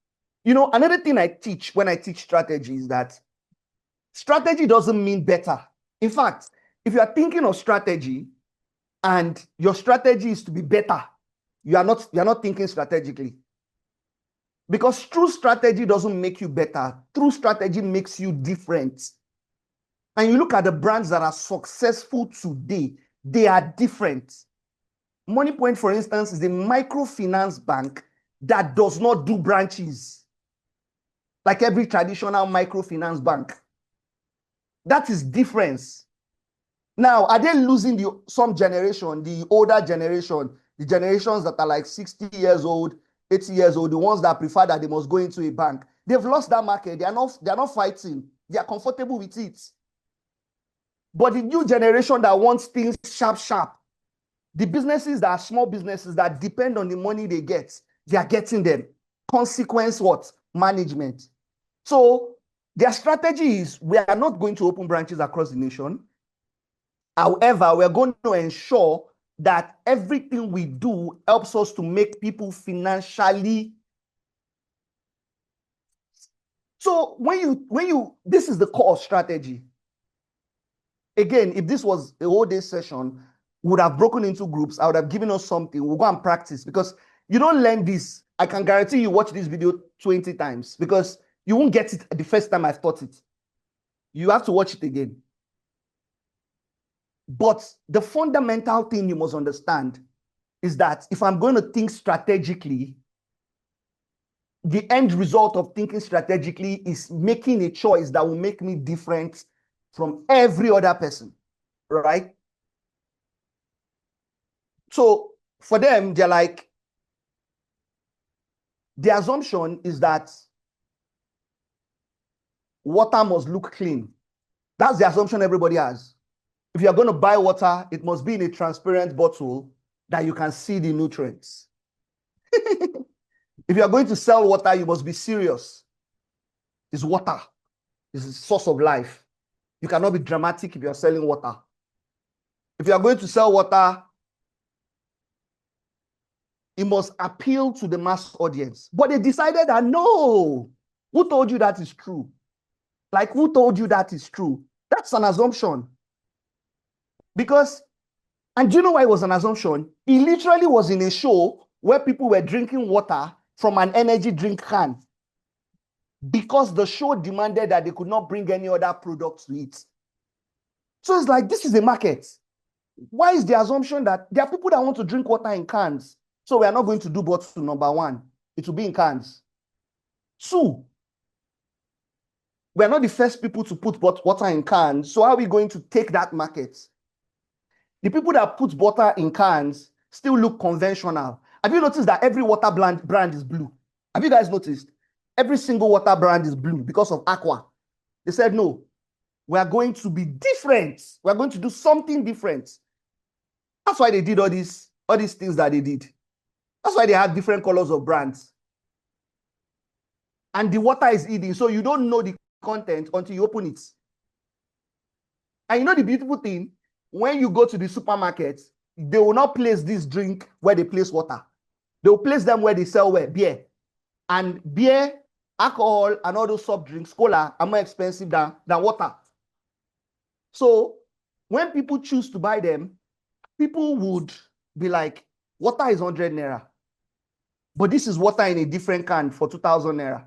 another thing I teach when I teach strategy is that strategy doesn't mean better. In fact, if you are thinking of strategy and your strategy is to be better, you are not thinking strategically. Because true strategy doesn't make you better. True strategy makes you different. And you look at the brands that are successful today, they are different. MoneyPoint, for instance, is a microfinance bank that does not do branches like every traditional microfinance bank. That is difference. Now, are they losing some generation, the older generation, the generations that are like 60 years old, 80 years old, the ones that prefer that they must go into a bank? They've lost that market. They are not fighting. They are comfortable with it. But the new generation that wants things sharp, The businesses that are small businesses that depend on the money they are getting them. Consequence what? Management. So their strategy is we are not going to open branches across the nation. However, we're going to ensure that everything we do helps us to make people financially. So this is the core strategy. Again, if this was a whole day session, we would have broken into groups. I would have given us something. We'll go and practice because you don't learn this. I can guarantee you watch this video 20 times because you won't get it the first time I've taught it. You have to watch it again. But the fundamental thing you must understand is that if I'm going to think strategically, the end result of thinking strategically is making a choice that will make me different from every other person, right? So for them, they're like, the assumption is that water must look clean. That's the assumption everybody has. If you're going to buy water, it must be in a transparent bottle that you can see the nutrients. If you're going to sell water, you must be serious. It's water. It's a source of life. You cannot be dramatic if you're selling water. If you're going to sell water, it must appeal to the mass audience. But they decided that no. Who told you that is true? Like, who told you that is true? That's an assumption. Because, and do you know why it was an assumption? He literally was in a show where people were drinking water from an energy drink can because the show demanded that they could not bring any other products to it. So it's like, this is a market. Why is the assumption that there are people that want to drink water in cans? So we are not going to do bottle number one. It will be in cans. Two, we are not the first people to put water in cans. So how are we going to take that market? The people that put water in cans still look conventional. Have you noticed that every water brand is blue? Have you guys noticed? Every single water brand is blue because of Aqua. They said, no, we are going to be different. We are going to do something different. That's why they did all these things that they did. That's why they have different colors of brands. And the water is hidden, so you don't know the content until you open it. And you know the beautiful thing? When you go to the supermarket, they will not place this drink where they place water. They will place them where they sell beer. And beer, alcohol, and all those soft drinks, cola, are more expensive than water. So when people choose to buy them, people would be like, water is 100 naira. But this is water in a different can for 2,000 naira.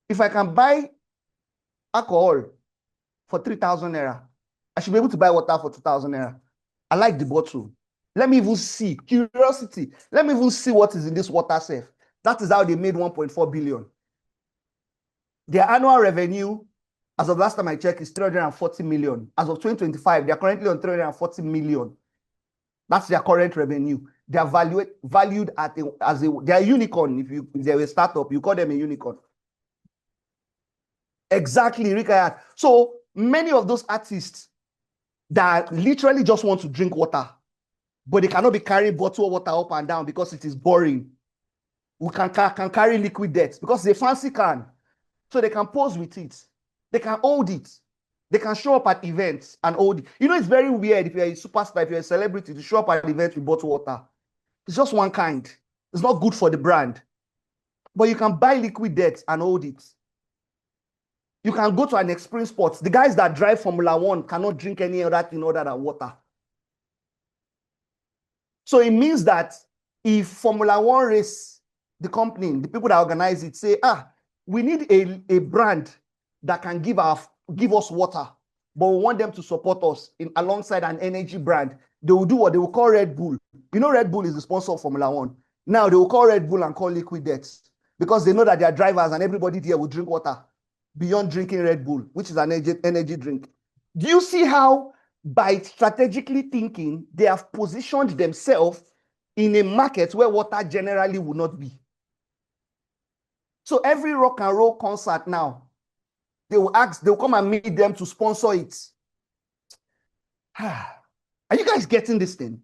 If I can buy alcohol for 3,000 naira, I should be able to buy water for 2,000 naira. I like the bottle. Let me even see. Curiosity. Let me even see what is in this water safe. That is how they made 1.4 billion. Their annual revenue, as of last time I checked, is 340 million. As of 2025, they are currently on 340 million. That's their current revenue. They are valued as they are unicorn. If they're a startup, you call them a unicorn. Exactly, Rika. So many of those artists that literally just want to drink water, but they cannot be carrying bottled water up and down because it is boring. We can carry liquid debt because it's a fancy can. So they can pose with it. They can hold it. They can show up at events and hold it. You know, it's very weird if you're a superstar, if you're a celebrity, to show up at events with bottled water. It's just one kind. It's not good for the brand. But you can buy liquid debt and hold it. You can go to an extreme sport. The guys that drive Formula One cannot drink any other thing other than water. So it means that if Formula One race, the company, the people that organize it say, we need a brand that can give us water, but we want them to support us alongside an energy brand. They will do what they will call Red Bull. You know, Red Bull is the sponsor of Formula One. Now they will call Red Bull and call liquid death because they know that their drivers and everybody there will drink water beyond drinking Red Bull, which is an energy drink. Do you see how by strategically thinking, they have positioned themselves in a market where water generally would not be? So every rock and roll concert now, they will come and meet them to sponsor it. Are you guys getting this thing?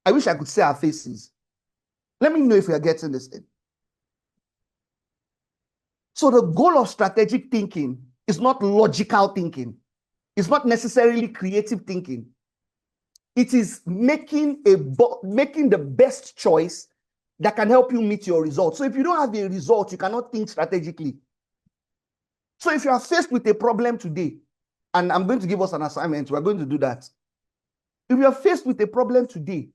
I wish I could see our faces. Let me know if you are getting this thing. So the goal of strategic thinking is not logical thinking. It's not necessarily creative thinking. It is making the best choice that can help you meet your results. So if you don't have a result, you cannot think strategically. So if you are faced with a problem today, and I'm going to give us an assignment, we're going to do that. If you are faced with a problem today,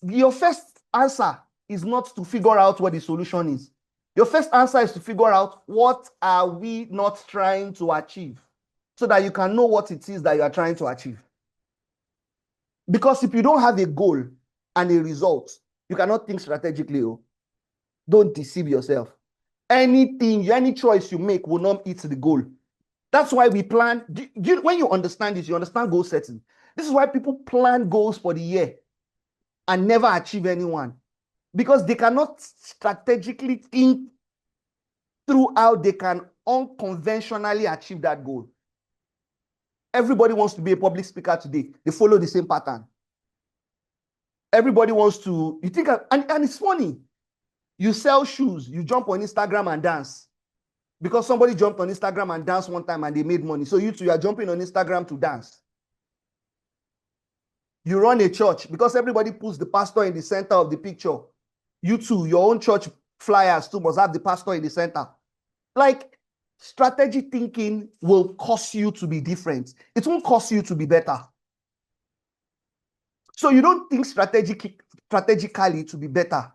your first answer is not to figure out what the solution is. Your first answer is to figure out what are we not trying to achieve so that you can know what it is that you are trying to achieve. Because if you don't have a goal and a result, you cannot think strategically. Oh. Don't deceive yourself. Any choice you make will not hit the goal. That's why we plan. When you understand this, you understand goal setting. This is why people plan goals for the year and never achieve anyone. Because they cannot strategically think through how they can unconventionally achieve that goal. Everybody wants to be a public speaker today. They follow the same pattern. Everybody wants to, you think, and it's funny. You sell shoes, you jump on Instagram and dance. Because somebody jumped on Instagram and danced one time and they made money. So you two are jumping on Instagram to dance. You run a church because everybody puts the pastor in the center of the picture. You too, your own church flyers too must have the pastor in the center. Like, strategic thinking will cause you to be different. It won't cause you to be better. So you don't think strategically to be better.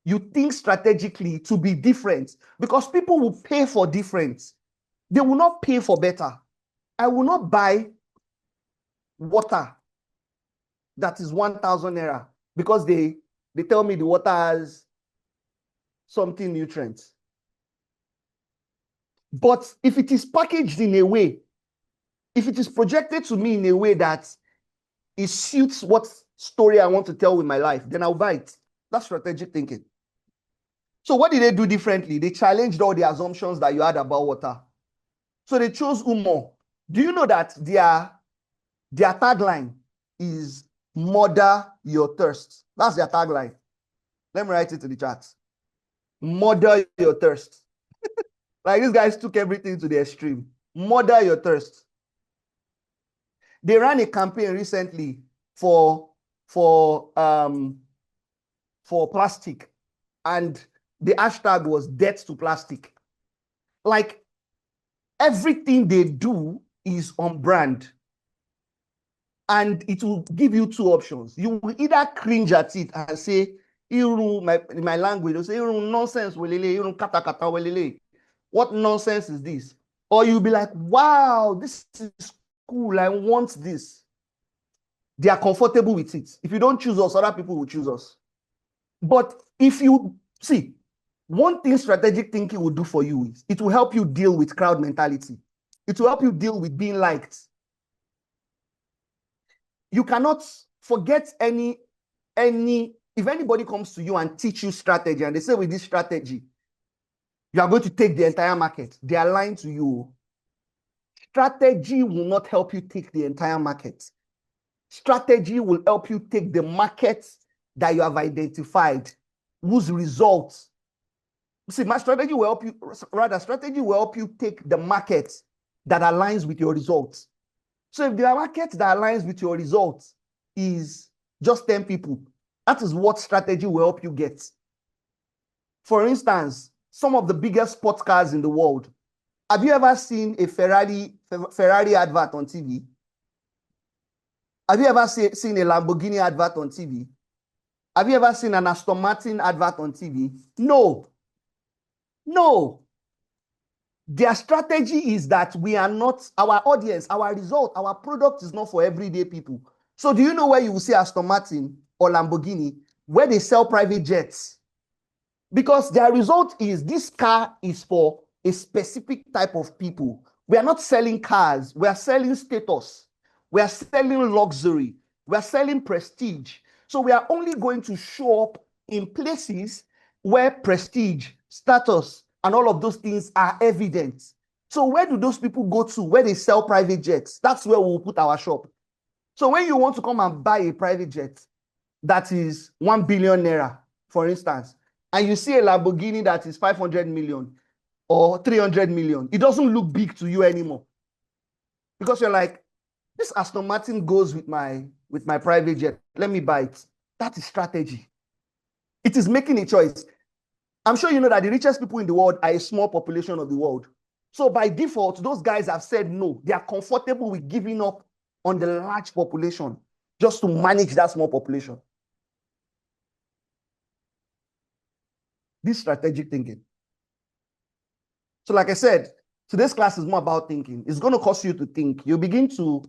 You think strategically to be different because people will pay for difference. They will not pay for better. I will not buy water that is 1,000 naira because they tell me the water has something nutrients. But if it is packaged in a way, if it is projected to me in a way that it suits what story I want to tell with my life, then I'll buy it. That's strategic thinking. So what did they do differently? They challenged all the assumptions that you had about water. So they chose Umo. Do you know that their tagline is "Murder your thirst"? That's their tagline. Let me write it in the chat. Murder your thirst. Like, these guys took everything to the extreme. Murder your thirst. They ran a campaign recently for plastic, and the hashtag was "Death to Plastic." Like, everything they do is on brand. And it will give you two options. You will either cringe at it and say, in my language, they'll say, nonsense, welele, kata kata welele. What nonsense is this? Or you'll be like, wow, this is cool. I want this. They are comfortable with it. If you don't choose us, other people will choose us. But if you see, one thing strategic thinking will do for you is it will help you deal with crowd mentality. It will help you deal with being liked. You cannot forget if anybody comes to you and teach you strategy and they say with this strategy, you are going to take the entire market. They are lying to you. Strategy will not help you take the entire market. Strategy will help you take the market that you have identified, whose results. See, my strategy will help you, strategy will help you take the market that aligns with your results. So if the market that aligns with your results is just 10 people, that is what strategy will help you get. For instance, some of the biggest sports cars in the world. Have you ever seen a Ferrari advert on TV? Have you ever seen a Lamborghini advert on TV? Have you ever seen an Aston Martin advert on TV? No. No. Their strategy is that we are not, our audience, our result, our product is not for everyday people. So do you know where you will see Aston Martin or Lamborghini, where they sell private jets? Because their result is this car is for a specific type of people. We are not selling cars. We are selling status. We are selling luxury. We are selling prestige. So we are only going to show up in places where prestige, status, and all of those things are evident. So where do those people go to where they sell private jets? That's where we'll put our shop. So when you want to come and buy a private jet that is 1 billion naira, for instance, and you see a Lamborghini that is 500 million or 300 million, it doesn't look big to you anymore. Because you're like, this Aston Martin goes with my private jet. Let me buy it. That is strategy. It is making a choice. I'm sure you know that the richest people in the world are a small population of the world. So by default, those guys have said no. They are comfortable with giving up on the large population just to manage that small population. This strategic thinking. So like I said, today's class is more about thinking. It's going to cause you to think. You begin to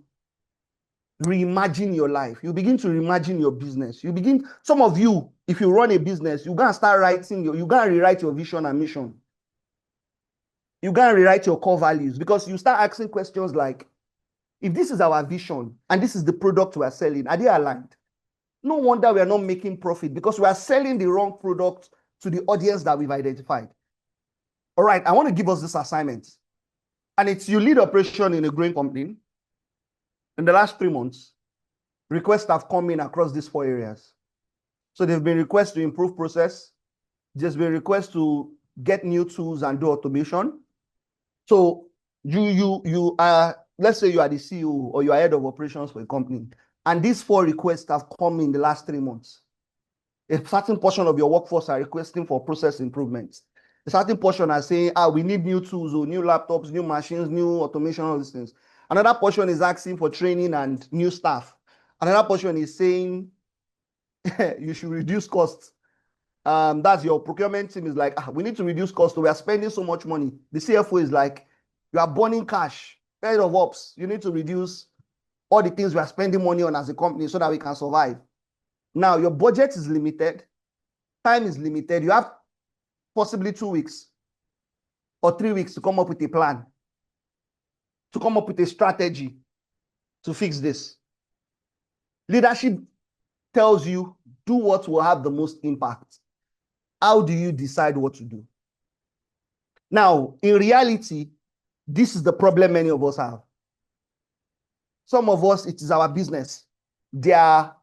reimagine your life. You begin to reimagine your business. Some of you, if you run a business, you're going to start writing, you're going to rewrite your vision and mission. You're going to rewrite your core values because you start asking questions like, if this is our vision and this is the product we are selling, are they aligned? No wonder we are not making profit because we are selling the wrong product to the audience that we've identified. All right, I want to give us this assignment. And it's you lead operation in a growing company. In the last 3 months, requests have come in across these 4 areas. So there've been requests to improve process. There's been requests to get new tools and do automation. So you are, let's say you are the CEO or you are head of operations for a company, and these 4 requests have come in the last 3 months. A certain portion of your workforce are requesting for process improvements. A certain portion are saying, we need new tools or new laptops, new machines, new automation, all these things. Another portion is asking for training and new staff. Another portion is saying you should reduce costs. That's your procurement team is like, we need to reduce costs. So we are spending so much money. The CFO is like, you are burning cash. Head of ops, you need to reduce all the things we are spending money on as a company so that we can survive. Now, your budget is limited. Time is limited. You have possibly 2 weeks or 3 weeks to come up with a plan, to come up with a strategy to fix this. Leadership tells you, do what will have the most impact. How do you decide what to do? Now, in reality, this is the problem many of us have. Some of us, it is our business. There are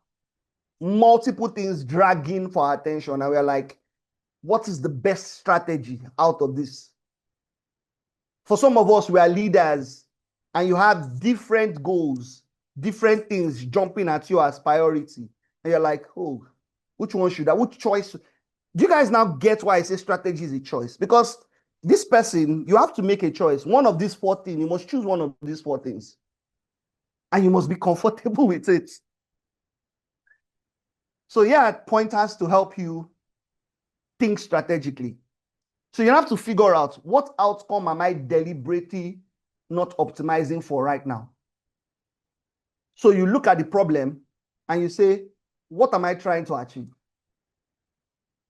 multiple things dragging for our attention, and we're like, what is the best strategy out of this? For some of us, we are leaders, and you have different goals, different things jumping at you as priority. And you're like, oh, which one should I, which choice? Do you guys now get why I say strategy is a choice? Because this person, you have to make a choice. One of these 4 things, you must choose one of these 4 things. And you must be comfortable with it. So yeah, pointers to help you think strategically. So you have to figure out what outcome am I deliberately not optimizing for right now. So you look at the problem and you say, what am I trying to achieve?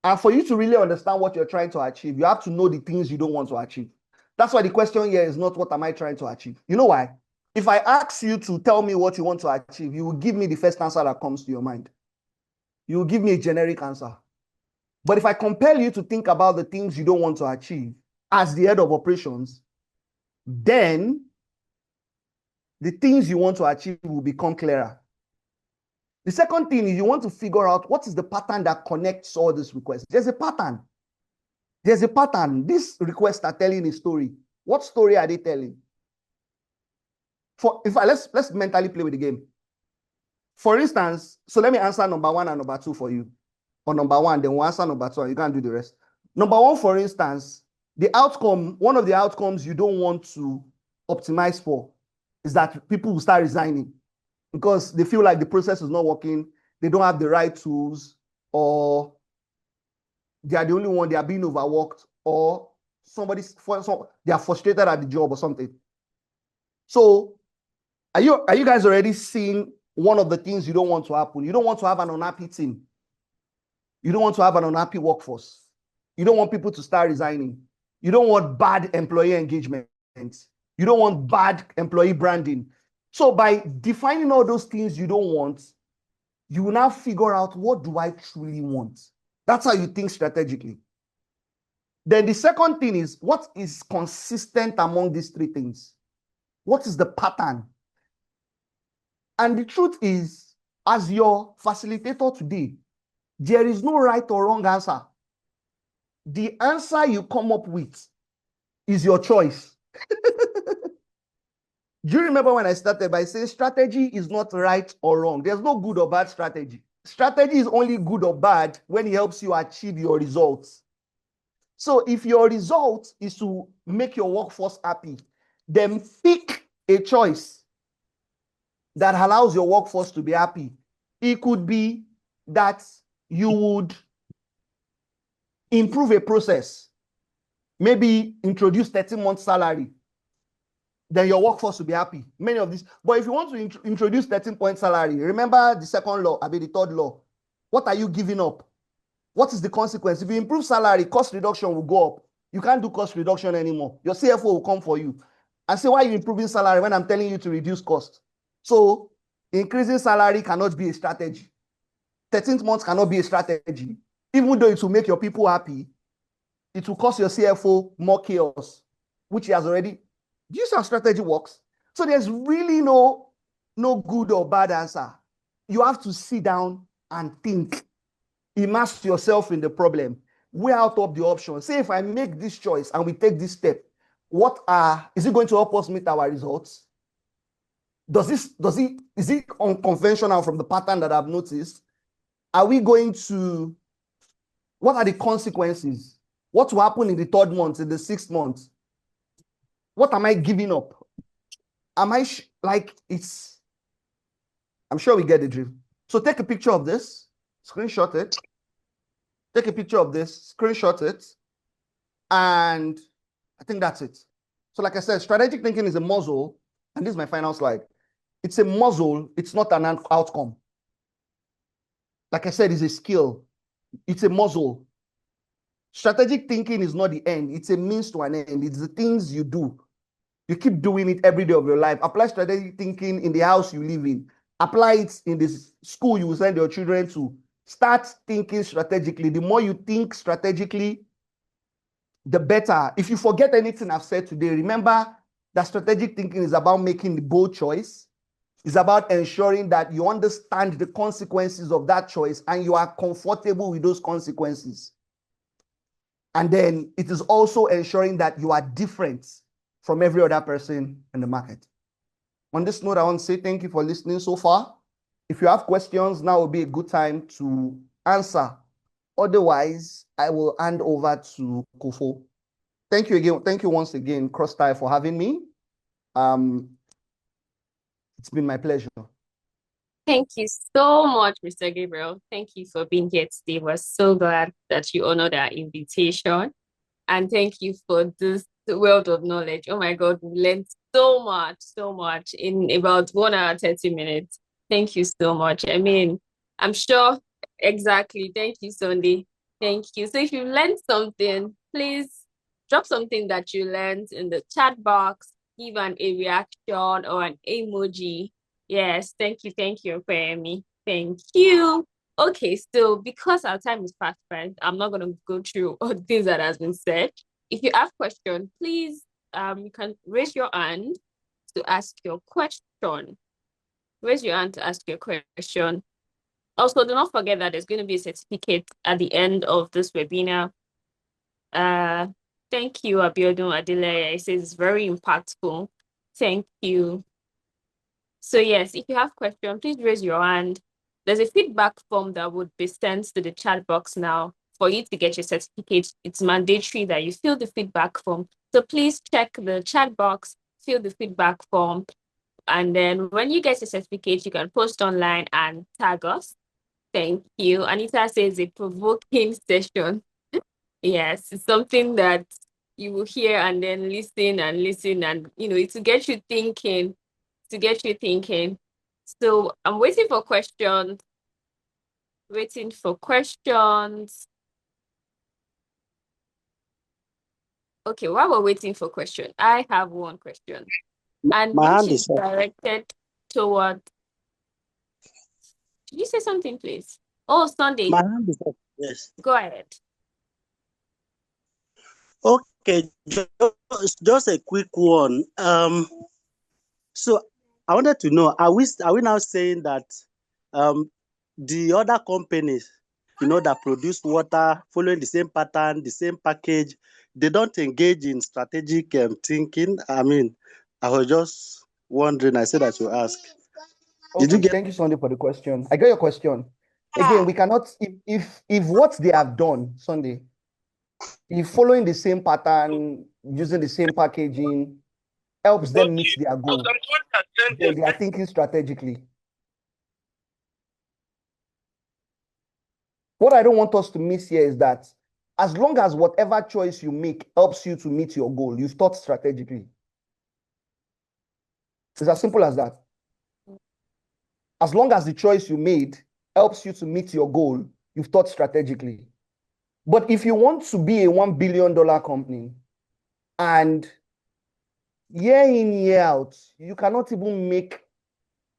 And for you to really understand what you're trying to achieve, you have to know the things you don't want to achieve. That's why the question here is not what am I trying to achieve? You know why? If I ask you to tell me what you want to achieve, you will give me the first answer that comes to your mind. You will give me a generic answer. But if I compel you to think about the things you don't want to achieve as the head of operations, then the things you want to achieve will become clearer. The second thing is you want to figure out what is the pattern that connects all these requests. There's a pattern. There's a pattern. These requests are telling a story. What story are they telling? Let's mentally play with the game. For instance, so let me answer number 1 and number 2 for you. Or number 1, then we'll answer number 2, and you can't do the rest. Number 1, for instance, one of the outcomes you don't want to optimize for is that people will start resigning because they feel like the process is not working, they don't have the right tools, or they are the only one, they are being overworked, or they are frustrated at the job or something. So are you guys already seeing one of the things you don't want to happen? You don't want to have an unhappy team. You don't want to have an unhappy workforce. You don't want people to start resigning. You don't want bad employee engagement. You don't want bad employee branding. So by defining all those things you don't want, you will now figure out, what do I truly want? That's how you think strategically. Then the second thing is, what is consistent among these 3 things? What is the pattern? And the truth is, as your facilitator today, there is no right or wrong answer. The answer you come up with is your choice. Do you remember when I started by saying strategy is not right or wrong? There's no good or bad strategy. Strategy is only good or bad when it helps you achieve your results. So if your result is to make your workforce happy, then pick a choice that allows your workforce to be happy. It could be that you would improve a process, maybe introduce 13-month salary, then your workforce will be happy. Many of these. But if you want to introduce 13-point salary, remember the second law, the third law. What are you giving up? What is the consequence? If you improve salary, cost reduction will go up. You can't do cost reduction anymore. Your CFO will come for you and say, why are you improving salary when I'm telling you to reduce cost? So increasing salary cannot be a strategy. 13th month cannot be a strategy. Even though it will make your people happy, it will cost your CFO more chaos, which he has already. Do you see how strategy works? So there's really no good or bad answer. You have to sit down and think. Immerse yourself in the problem. Weigh out of the options. Say, if I make this choice and we take this step, is it going to help us meet our results? Is it unconventional from the pattern that I've noticed? What are the consequences? What will happen in the 3rd month, in the 6th month? What am I giving up? I'm sure we get the drift. So take a picture of this, screenshot it. Take a picture of this, screenshot it, and I think that's it. So like I said, strategic thinking is a muscle, and this is my final slide. It's a muscle, it's not an outcome. Like I said, it's a skill. It's a muscle. Strategic thinking is not the end. It's a means to an end. It's the things you do. You keep doing it every day of your life. Apply strategic thinking in the house you live in. Apply it in the school you will send your children to. Start thinking strategically. The more you think strategically, the better. If you forget anything I've said today, remember that strategic thinking is about making the bold choice. It's about ensuring that you understand the consequences of that choice and you are comfortable with those consequences. And then it is also ensuring that you are different from every other person in the market. On this note, I want to say thank you for listening so far. If you have questions, now will be a good time to answer. Otherwise, I will hand over to Kofo. Thank you again. Thank you once again, Crosstie, for having me. It's been my pleasure. Thank you so much, Mr. Gabriel. Thank you for being here today. We're so glad that you honored our invitation. And thank you for this wealth of knowledge. Oh my God, we learned so much in about 1 hour, 30 minutes. Thank you so much. I mean, I'm sure, exactly. Thank you, Sunday. Thank you. So if you learned something, please drop something that you learned in the chat box, give a reaction or an emoji. Yes, thank you, Kwemi. Thank you. Okay, so because our time is fast spent, I'm not going to go through all the things that has been said. If you have questions, please, you can raise your hand to ask your question. Raise your hand to ask your question. Also, do not forget that there's going to be a certificate at the end of this webinar. Thank you, Abiodun Adile. It says it's very impactful. Thank you. So yes, if you have questions, please raise your hand. There's a feedback form that would be sent to the chat box now. For you to get your certificate, it's mandatory that you fill the feedback form. So please check the chat box, fill the feedback form, and then when you get your certificate, you can post online and tag us. Thank you. Anita says a provoking session. Yes, it's something that you will hear and then listen and it will get you thinking, So I'm waiting for questions. Okay, while we're waiting for questions, I have one question. And My which hand is is up. directed toward. Did you say something, please? Oh, Sunday. My hand is up. Yes. Go ahead. Okay, just a quick one. So I wanted to know, are we now saying that the other companies, that produce water following the same pattern, the same package, they don't engage in strategic thinking? I mean, I was just wondering. I said I should ask. Did you Okay, get? thank you, Sunday, for the question. I get your question. Again, we cannot, if what they have done, Sunday, if following the same pattern, using the same packaging, helps them meet their goal, then they are thinking strategically. What I don't want us to miss here is that as long as whatever choice you make helps you to meet your goal, you've thought strategically. It's as simple as that. As long as the choice you made helps you to meet your goal, you've thought strategically. But if you want to be a $1 billion company and year in, year out, you cannot even make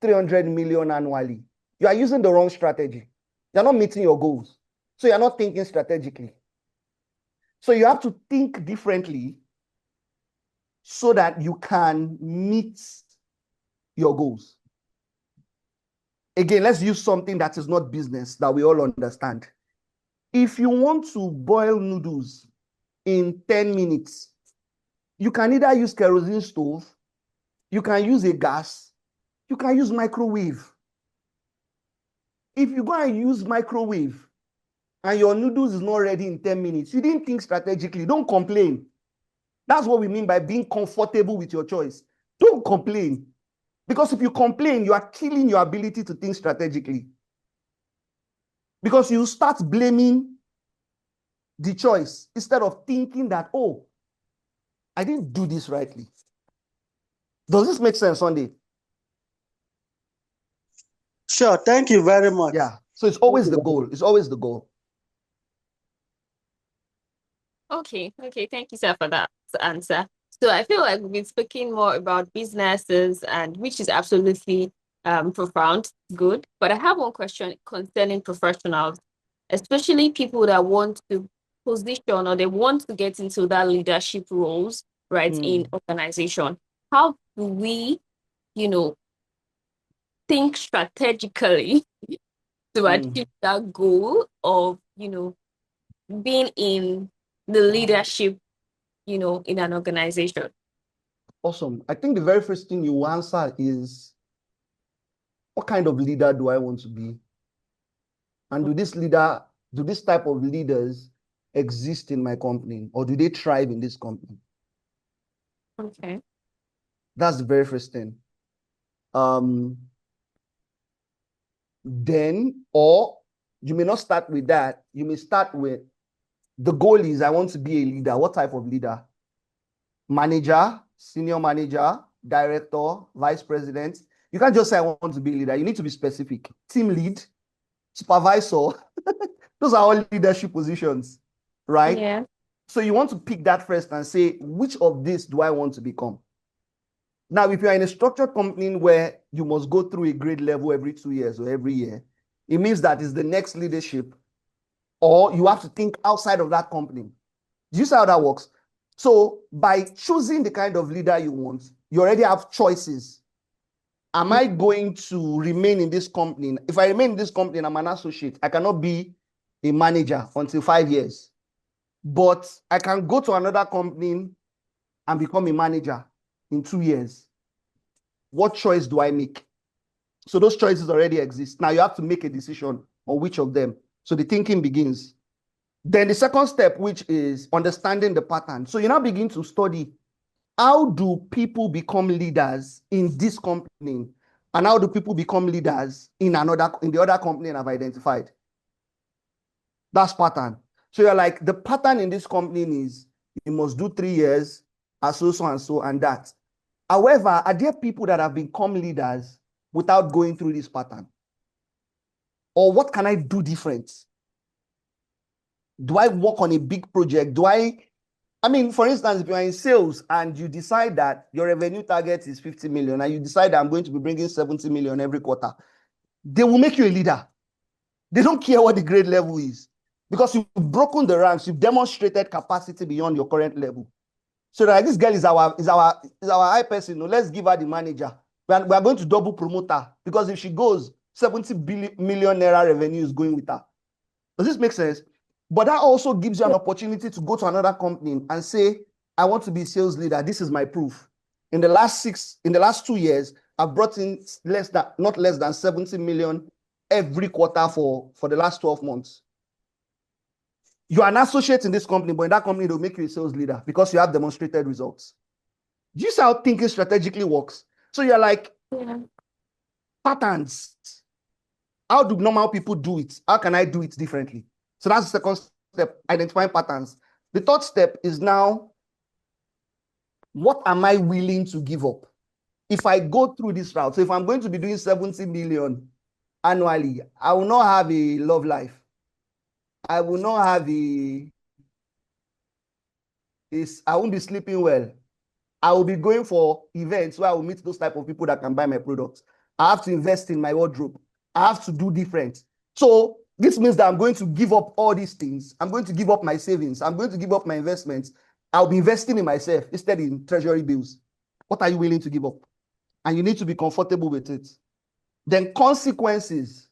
300 million annually, you are using the wrong strategy. You're not meeting your goals. So you're not thinking strategically. So you have to think differently so that you can meet your goals. Again, let's use something that is not business that we all understand. If you want to boil noodles in 10 minutes, you can either use kerosene stove, you can use a gas, you can use microwave. If you go and use microwave and your noodles is not ready in 10 minutes, you didn't think strategically. Don't complain. That's what we mean by being comfortable with your choice. Don't complain. Because if you complain, you are killing your ability to think strategically. Because you start blaming the choice instead of thinking that, oh, I didn't do this rightly. Does this make sense, Sunday? Sure. Thank you very much. Yeah. So it's always the goal. It's always the goal. Okay, thank you, sir, for that answer. So I feel like we've been speaking more about businesses, and which is absolutely profound, good. But I have one question concerning professionals, especially people that want to position or they want to get into that leadership roles, right, in organization. How do we, you know, think strategically to achieve that goal of, being in the leadership, in an organization? Awesome. I think the very first thing you answer is, what kind of leader do I want to be? And do this type of leaders exist in my company, or do they thrive in this company? Okay. That's the very first thing. Then, or you may not start with that. You may start with, the goal is, I want to be a leader. What type of leader? Manager, senior manager, director, vice president. You can't just say, I want to be a leader. You need to be specific. Team lead, supervisor. Those are all leadership positions, right? Yeah. So you want to pick that first and say, which of these do I want to become? Now, if you're in a structured company where you must go through a grade level every 2 years or every year, it means that is the next leadership, or you have to think outside of that company. Do you see how that works? So by choosing the kind of leader you want, you already have choices. Am I going to remain in this company? If I remain in this company and I'm an associate, I cannot be a manager until 5 years. But I can go to another company and become a manager in 2 years. What choice do I make? So those choices already exist. Now you have to make a decision on which of them. So the thinking begins. Then the second step, which is understanding the pattern. So you now begin to study, how do people become leaders in this company? And how do people become leaders in the other company I've identified? That's pattern. So you're like, the pattern in this company is you must do 3 years, and so and that. However, are there people that have become leaders without going through this pattern? Or what can I do different? Do I work on a big project? I mean, for instance, if you're in sales and you decide that your revenue target is 50 million and you decide that I'm going to be bringing 70 million every quarter, they will make you a leader. They don't care what the grade level is, because you've broken the ranks, you've demonstrated capacity beyond your current level. So that this girl is our high person. No, let's give her the manager. We are going to double promote her because if she goes, 70 million naira revenue is going with her. Does this make sense? But that also gives you an opportunity to go to another company and say, I want to be sales leader. This is my proof. In the last 2 years, I've brought in not less than 70 million every quarter for the last 12 months. You are an associate in this company, but in that company, they'll make you a sales leader because you have demonstrated results. Do you see how thinking strategically works? So you're like, patterns. How do normal people do it? How can I do it differently? So that's the second step, identifying patterns. The third step is now, what am I willing to give up? If I go through this route, so if I'm going to be doing 70 million annually, I will not have a love life. I will not have I won't be sleeping well. I will be going for events where I will meet those type of people that can buy my products. I have to invest in my wardrobe. I have to do different. So this means that I'm going to give up all these things. I'm going to give up my savings. I'm going to give up my investments. I'll be investing in myself instead in treasury bills. What are you willing to give up? And you need to be comfortable with it. Then consequences.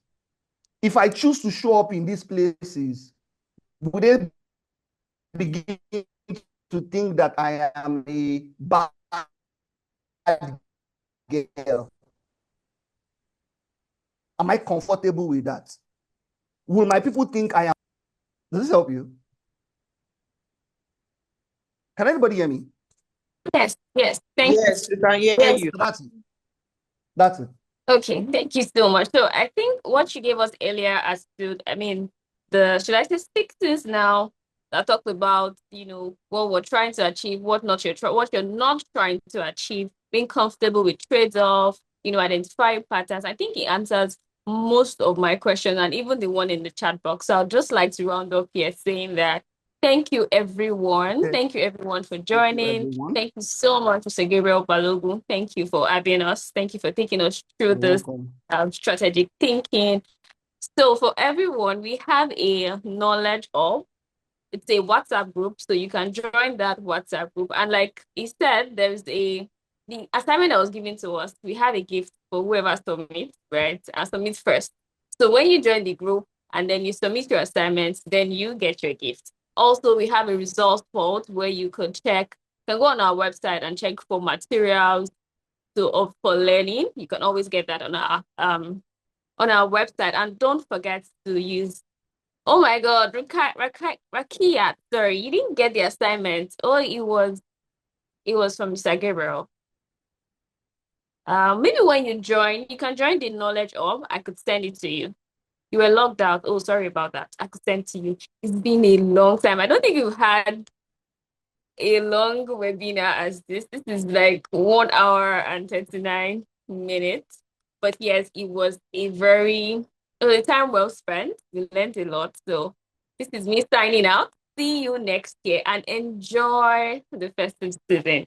If I choose to show up in these places, would they begin to think that I am a bad girl? Am I comfortable with that? Will my people think I am? Does this help you? Can anybody hear me? Yes, yes. Thank you. Yes, we can hear Yes. you. So that's it. That's it. Okay, thank you so much. So I think what you gave us earlier as to, I mean, should I say 6 things now that talk about, what we're trying to achieve, what you're not trying to achieve, being comfortable with trade-off, identifying patterns. I think it answers most of my questions and even the one in the chat box. So I'd just like to round up here saying that thank you, everyone. Thank you, everyone, for joining. Thank you so much, Mr. Gabriel Balogun. Thank you for having us. Thank you for taking us through this strategic thinking. So for everyone, we have a knowledge of, it's a WhatsApp group, so you can join that WhatsApp group. And like he said, the assignment that was given to us, we have a gift for whoever submits, right? And submit first. So when you join the group and then you submit your assignments, then you get your gift. Also, we have a resource port where you can go on our website and check for materials for learning. You can always get that on our website. And don't forget to use, oh my God, Rakia, sorry, you didn't get the assignment. Oh, it was from Mr. Gabriel. Maybe when you join, you can join the knowledge of, I could send it to you. You were logged out. Oh, sorry about that. I could send to you. It's been a long time. I don't think you've had a long webinar as this. This is like 1 hour and 39 minutes. But yes, it was a time well spent. We learned a lot. So this is me signing out. See you next year and enjoy the festive season.